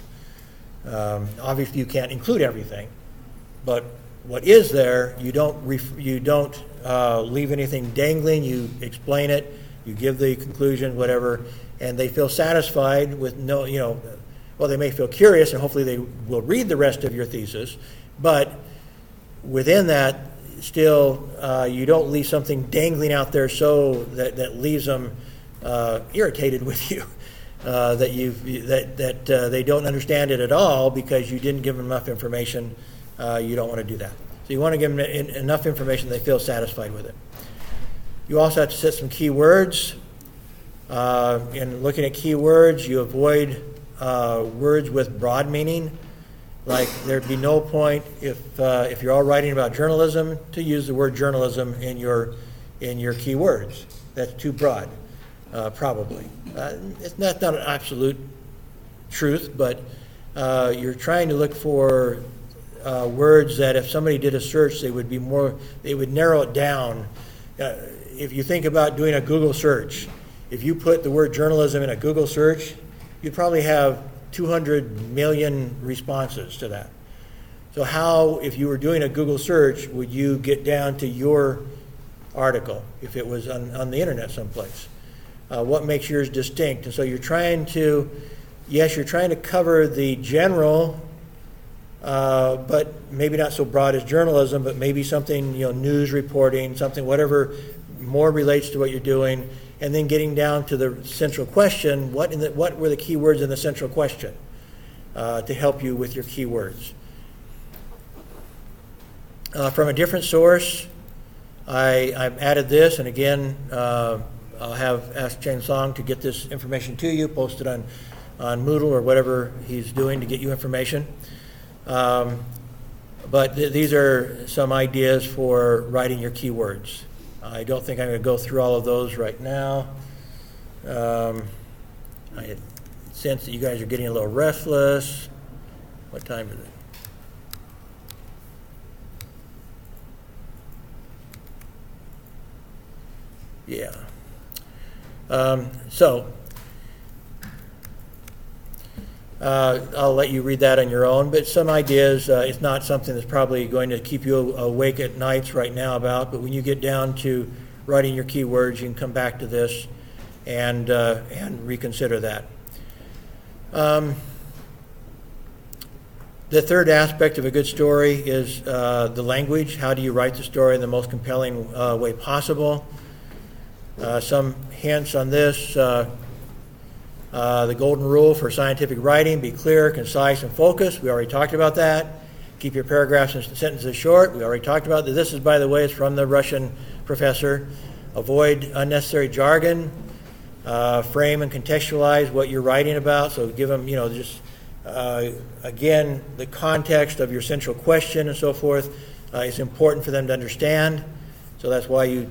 Obviously, you can't include everything, but what is there, you don't leave anything dangling. You explain it, you give the conclusion, whatever, and they feel satisfied with they may feel curious, and hopefully they will read the rest of your thesis, but within that, still, you don't leave something dangling out there so that leaves them irritated with you, that they don't understand it at all because you didn't give them enough information. You don't want to do that. So you want to give them enough information they feel satisfied with it. You also have to set some key words. In looking at key words, you avoid words with broad meaning. Like there'd be no point if you're all writing about journalism to use the word journalism in your key words. That's too broad, probably. It's not an absolute truth, but you're trying to look for words that if somebody did a search, they would narrow it down. If you think about doing a Google search, if you put the word journalism in a Google search, you'd probably have 200 million responses to that. So how, if you were doing a Google search, would you get down to your article if it was on the internet someplace? What makes yours distinct? And so you're trying to cover the general, but maybe not so broad as journalism, but maybe something, news reporting, something, whatever more relates to what you're doing, and then getting down to the central question, what were the key words in the central question to help you with your keywords. From a different source, I've added this, and again, I'll have asked Chen Song to get this information to you, post it on Moodle or whatever he's doing to get you information. But these are some ideas for writing your keywords. I don't think I'm going to go through all of those right now. I sense that you guys are getting a little restless. What time is it? Yeah. I'll let you read that on your own, but some ideas, it's not something that's probably going to keep you awake at nights right now about, but when you get down to writing your keywords, you can come back to this and reconsider that. The third aspect of a good story is the language. How do you write the story in the most compelling way possible? Some hints on this. The golden rule for scientific writing: be clear, concise, and focused. We already talked about that. Keep your paragraphs and sentences short. We already talked about that. This is, by the way, it's from the Russian professor. Avoid unnecessary jargon. Frame and contextualize what you're writing about. So give them, again, the context of your central question and so forth is important for them to understand. So that's why you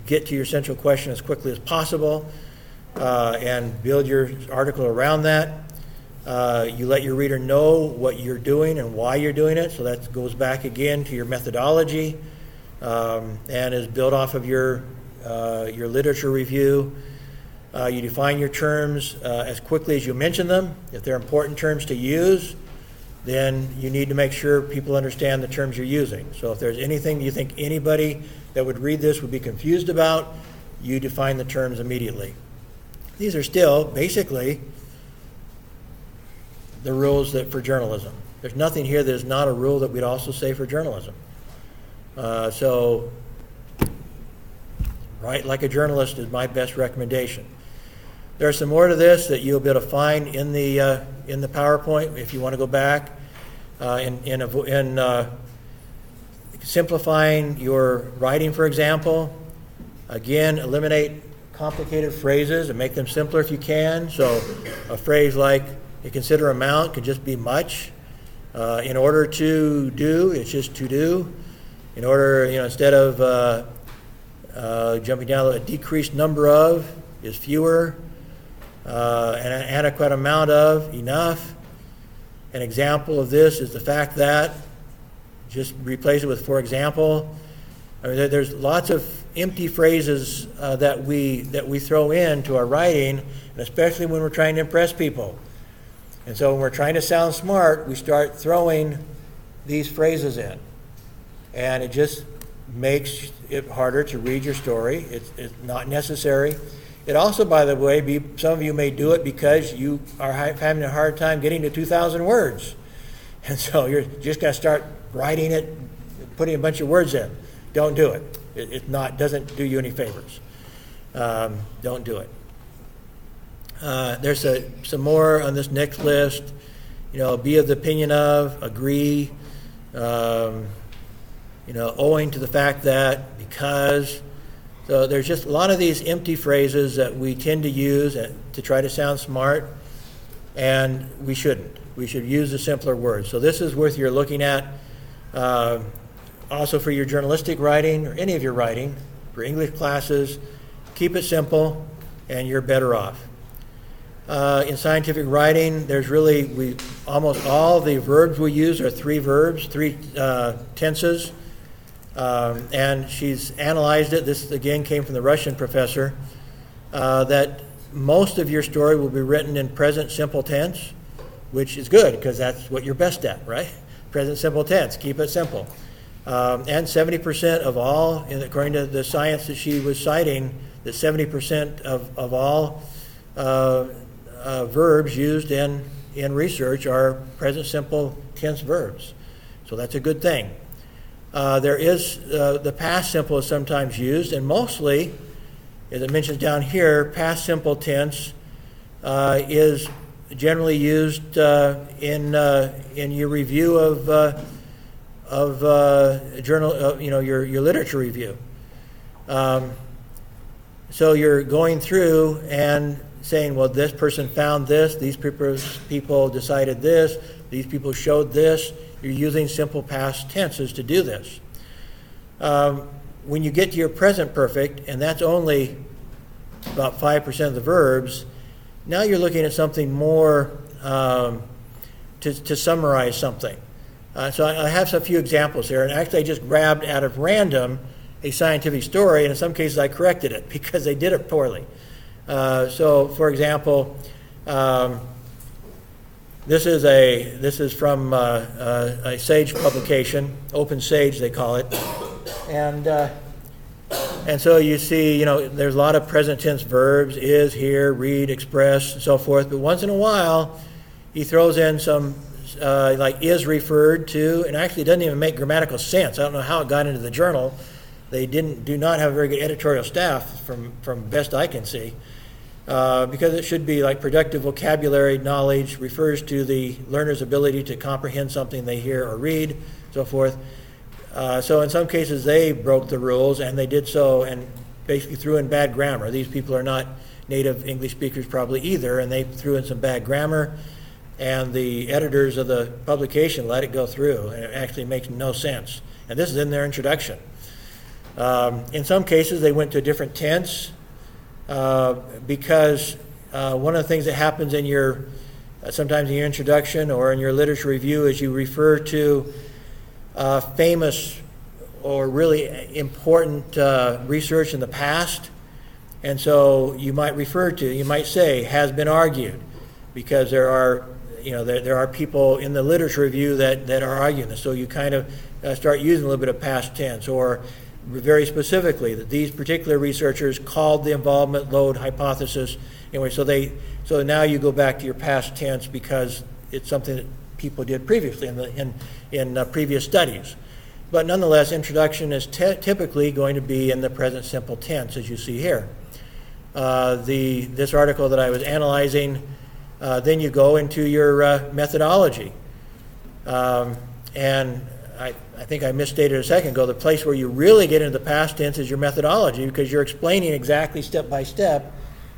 get to your central question as quickly as possible. And build your article around that. You let your reader know what you're doing and why you're doing it, so that goes back again to your methodology and is built off of your literature review. You define your terms as quickly as you mention them. If they're important terms to use, then you need to make sure people understand the terms you're using. So if there's anything you think anybody that would read this would be confused about, you define the terms immediately. These are still basically the rules that for journalism. There's nothing here that is not a rule that we'd also say for journalism. So write like a journalist is my best recommendation. There's some more to this that you'll be able to find in the PowerPoint if you want to go back in simplifying your writing, for example. Again, eliminate complicated phrases and make them simpler if you can. So a phrase like "you consider amount" could just be much. In order to do, it's just to do. In order, instead of jumping down, a decreased number of is fewer. An adequate amount of, enough. An example of this is the fact that, just replace it with "for example." I mean, there's lots of empty phrases that we throw into our writing, and especially when we're trying to impress people. And so when we're trying to sound smart, we start throwing these phrases in. And it just makes it harder to read your story. It's not necessary. It also, by the way, some of you may do it because you are having a hard time getting to 2,000 words. And so you're just going to start writing it putting a bunch of words in. Don't do it. It doesn't do you any favors. Don't do it. There's some more on this next list. Be of the opinion of, agree, owing to the fact that, because. So there's just a lot of these empty phrases that we tend to use to try to sound smart, and we shouldn't. We should use the simpler words. So this is worth your looking at. Also for your journalistic writing, or any of your writing, for English classes, keep it simple, and you're better off. In scientific writing, there's really, almost all the verbs we use are three verbs, three tenses. And she's analyzed it. This, again, came from the Russian professor, that most of your story will be written in present simple tense, which is good because that's what you're best at, right? Present simple tense. Keep it simple. And 70% of all, according to the science that she was citing, that 70% of all verbs used in research are present simple tense verbs. So that's a good thing. There is the past simple is sometimes used, and mostly, as it mentions down here, past simple tense is generally used in your review of journal, your literature review. So you're going through and saying, well, this person found this, these people decided this, these people showed this. You're using simple past tenses to do this. When you get to your present perfect, and that's only about 5% of the verbs, now you're looking at something more to summarize something. So I have a few examples here, and actually I just grabbed out of random a scientific story, and in some cases I corrected it because they did it poorly. So, for example, this is from a SAGE publication, Open SAGE they call it, and so you see, there's a lot of present tense verbs: is, hear, read, express, and so forth. But once in a while, he throws in some like is referred to, and actually it doesn't even make grammatical sense. I don't know how it got into the journal. They do not have a very good editorial staff, from best I can see. Because it should be like productive vocabulary knowledge, refers to the learner's ability to comprehend something they hear or read, so forth. So in some cases they broke the rules, and they did so and basically threw in bad grammar. These people are not native English speakers probably either, and they threw in some bad grammar, and the editors of the publication let it go through, and it actually makes no sense. And this is in their introduction. In some cases they went to a different tense, because one of the things that happens in sometimes in your introduction or in your literature review is you refer to famous or really important research in the past, and so you might say has been argued, because there are people in the literature review that are arguing this. So you kind of start using a little bit of past tense, or very specifically that these particular researchers called the involvement load hypothesis. Anyway, so now you go back to your past tense because it's something that people did previously in previous studies. But nonetheless, introduction is typically going to be in the present simple tense, as you see here. This article that I was analyzing, then you go into your methodology, and I think I misstated a second ago, the place where you really get into the past tense is your methodology, because you're explaining exactly step by step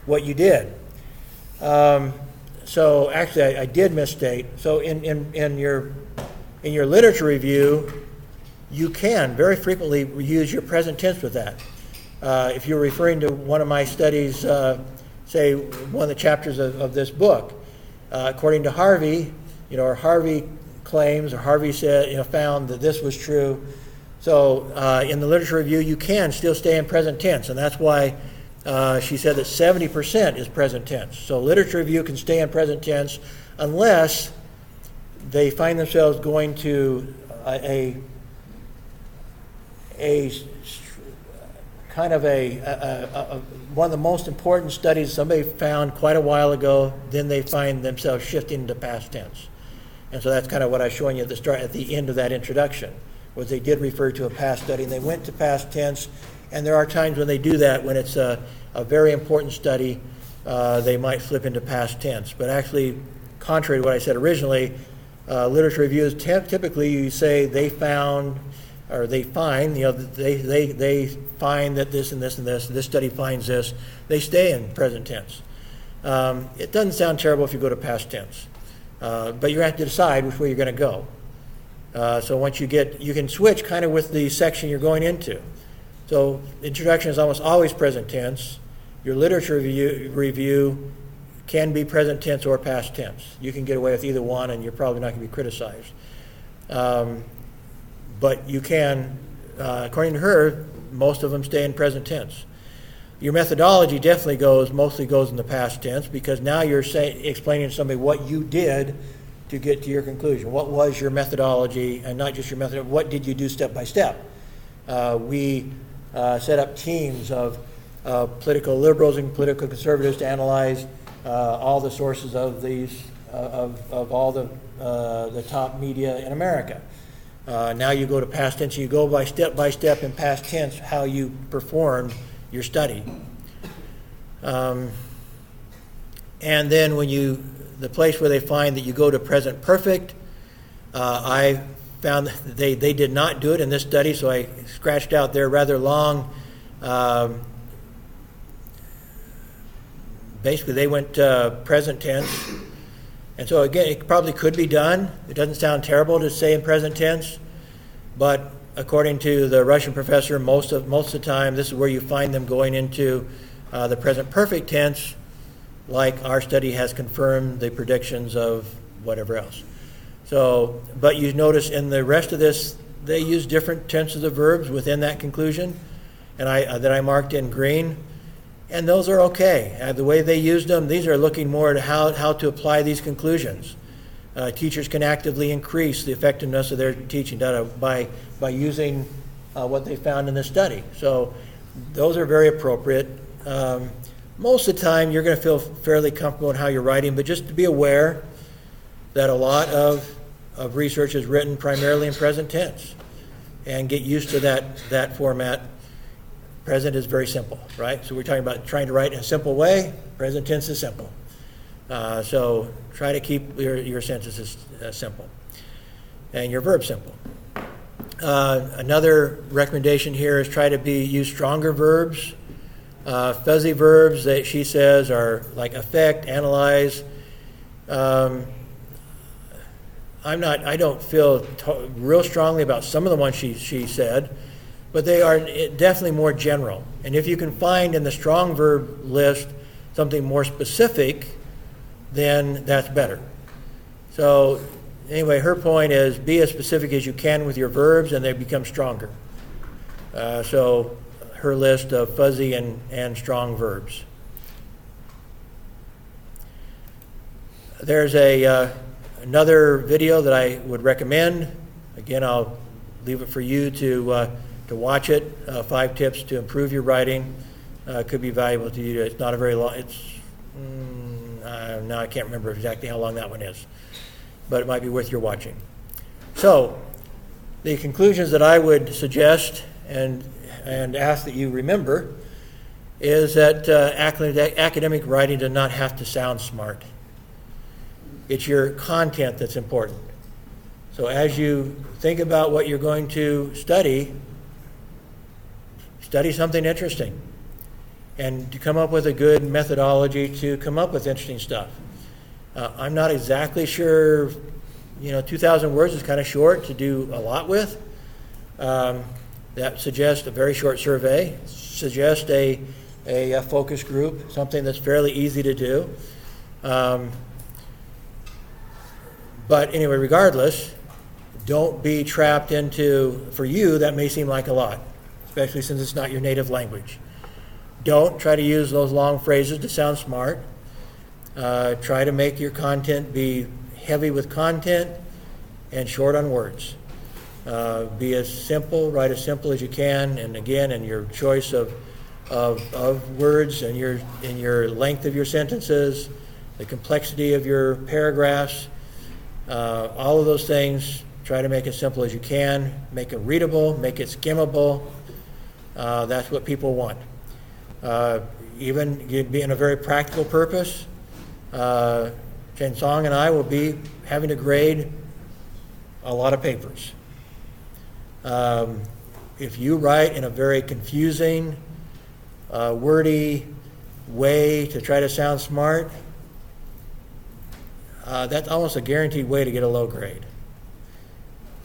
what you did. So actually I did misstate. So in your literature review, you can very frequently use your present tense with that. If you're referring to one of my studies, say one of the chapters of this book, according to Harvey, or Harvey claims, or Harvey said, found that this was true. So in the literature review, you can still stay in present tense, and that's why she said that 70% is present tense. So literature review can stay in present tense unless they find themselves going to a kind of one of the most important studies somebody found quite a while ago. Then they find themselves shifting into past tense. And so that's kind of what I was showing you at the end of that introduction, was they did refer to a past study, and they went to past tense. And there are times when they do that, when it's a very important study, they might flip into past tense. But actually, contrary to what I said originally, literature reviews, typically you say they found, or they find, they find that this and this and this study finds this. They stay in present tense. It doesn't sound terrible if you go to past tense, but you have to decide which way you're going to go. So once you can switch kind of with the section you're going into. So introduction is almost always present tense. Your literature review can be present tense or past tense. You can get away with either one, and you're probably not going to be criticized. But you can, according to her, most of them stay in present tense. Your methodology definitely mostly goes in the past tense, because now you're explaining to somebody what you did to get to your conclusion. What was your methodology, and not just your method, what did you do step by step? We set up teams of political liberals and political conservatives to analyze all the sources of these of all the top media in America. Now you go to past tense, and you go by step in past tense how you performed your study. And then the place where they find that you go to present perfect, I found that they did not do it in this study, so I scratched out their rather long. Basically, they went present tense. And so again, it probably could be done. It doesn't sound terrible to say in present tense, but according to the Russian professor, most of the time, this is where you find them going into the present perfect tense, like our study has confirmed the predictions of whatever else. So, but you notice in the rest of this, they use different tenses of verbs within that conclusion, and that I marked in green, and those are okay. The way they used them, these are looking more at how to apply these conclusions. Teachers can actively increase the effectiveness of their teaching data by using what they found in this study. So those are very appropriate. Most of the time, you're going to feel fairly comfortable in how you're writing, but just to be aware that a lot of research is written primarily in present tense, and get used to that format. Present is very simple, right? So we're talking about trying to write in a simple way. Present tense is simple. So try to keep your sentences simple and your verbs simple. Another recommendation here is try to use stronger verbs. Fuzzy verbs that she says are like affect, analyze. I don't feel real strongly about some of the ones she said, but they are definitely more general. And if you can find in the strong verb list something more specific, then that's better. So anyway, her point is be as specific as you can with your verbs, and they become stronger. So her list of fuzzy and strong verbs. There's another video that I would recommend. Again, I'll leave it for you to watch it. 5 tips to improve your writing. Could be valuable to you. It's not a very long. Now I can't remember exactly how long that one is, but it might be worth your watching. So, the conclusions that I would suggest and ask that you remember is that academic writing does not have to sound smart. It's your content that's important. So as you think about what you're going to study something interesting, and to come up with a good methodology to come up with interesting stuff. I'm not exactly sure, 2,000 words is kind of short to do a lot with. That suggests a very short survey, suggests a focus group, something that's fairly easy to do. But anyway, regardless, don't be trapped into, for you, that may seem like a lot, especially since it's not your native language. Don't try to use those long phrases to sound smart. Try to make your content be heavy with content and short on words. Be as simple, write as simple as you can, and again, in your choice of words and your length of your sentences, the complexity of your paragraphs, all of those things, Try to make it simple as you can. Make it readable. Make it skimmable. That's what people want. Even being a very practical purpose, Chen Song and I will be having to grade a lot of papers. If you write in a very confusing, wordy way to try to sound smart, that's almost a guaranteed way to get a low grade.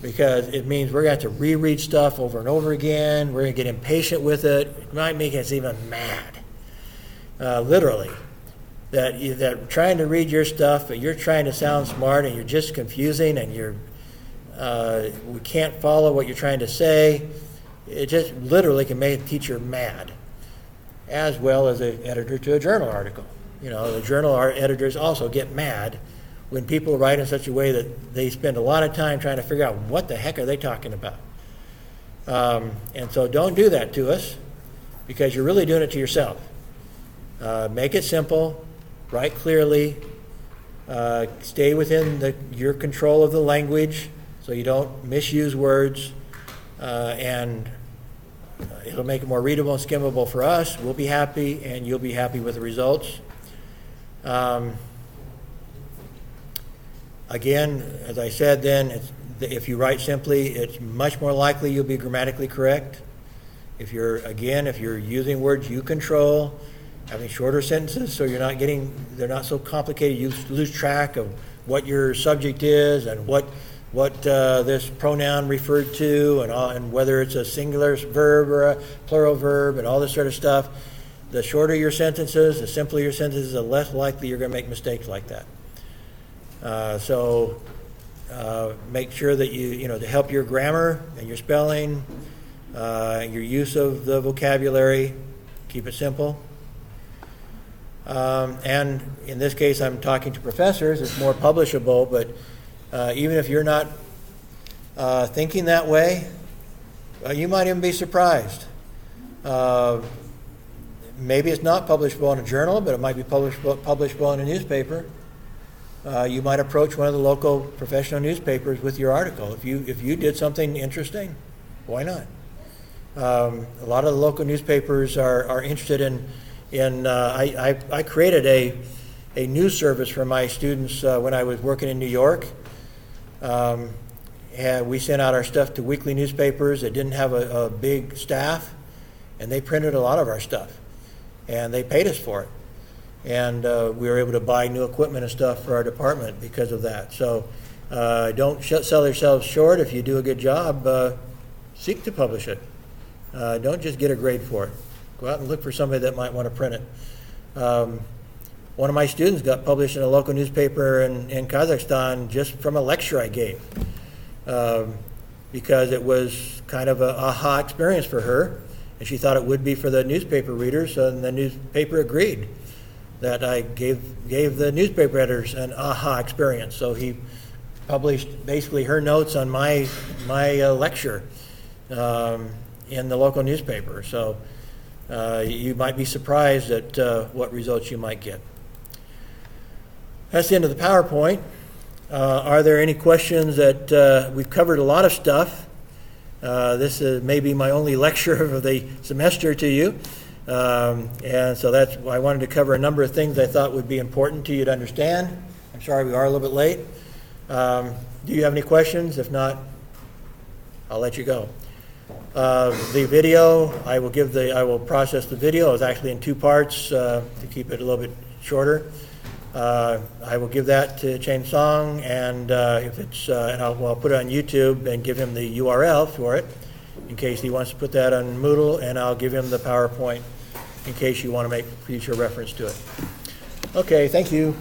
Because it means we're going to have to reread stuff over and over again. We're going to get impatient with it. It might make us even mad. Literally. That trying to read your stuff, but you're trying to sound smart and you're just confusing and we can't follow what you're trying to say. It just literally can make a teacher mad, as well as an editor to a journal article. The journal editors also get mad when people write in such a way that they spend a lot of time trying to figure out what the heck are they talking about. And so don't do that to us, because you're really doing it to yourself. Make it simple, write clearly, stay within your control of the language so you don't misuse words, and it'll make it more readable and skimmable for us. We'll be happy, and you'll be happy with the results. Again, as I said then, if you write simply, it's much more likely you'll be grammatically correct. If you're using words you control, having shorter sentences so they're not so complicated, you lose track of what your subject is and what this pronoun referred to and whether it's a singular verb or a plural verb and all this sort of stuff. The shorter your sentences, the simpler your sentences, the less likely you're going to make mistakes like that. So make sure that to help your grammar and your spelling, your use of the vocabulary, keep it simple. And in this case, I'm talking to professors. It's more publishable, but even if you're not thinking that way, you might even be surprised. Maybe it's not publishable in a journal, but it might be publishable in a newspaper. You might approach one of the local professional newspapers with your article. If you did something interesting, why not? A lot of the local newspapers are interested in I created a news service for my students when I was working in New York. And we sent out our stuff to weekly newspapers that didn't have a big staff, and they printed a lot of our stuff, and they paid us for it. And we were able to buy new equipment and stuff for our department because of that. So don't sell yourselves short. If you do a good job, seek to publish it. Don't just get a grade for it. Go out and look for somebody that might want to print it. One of my students got published in a local newspaper in Kazakhstan just from a lecture I gave, because it was kind of an aha experience for her, and she thought it would be for the newspaper readers, and the newspaper agreed that I gave the newspaper editors an aha experience. So he published basically her notes on my lecture in the local newspaper. So you might be surprised at what results you might get. That's the end of the PowerPoint. Are there any questions that we've covered a lot of stuff? This is maybe my only lecture of the semester to you. And so that's why I wanted to cover a number of things I thought would be important to you to understand. I'm sorry we are a little bit late. Do you have any questions? If not, I'll let you go. The video, I will process the video. It's actually in two parts to keep it a little bit shorter. I will give that to Chen Song, and if it's, and I'll put it on YouTube and give him the URL for it in case he wants to put that on Moodle, and I'll give him the PowerPoint in case you want to make future reference to it. Okay, thank you.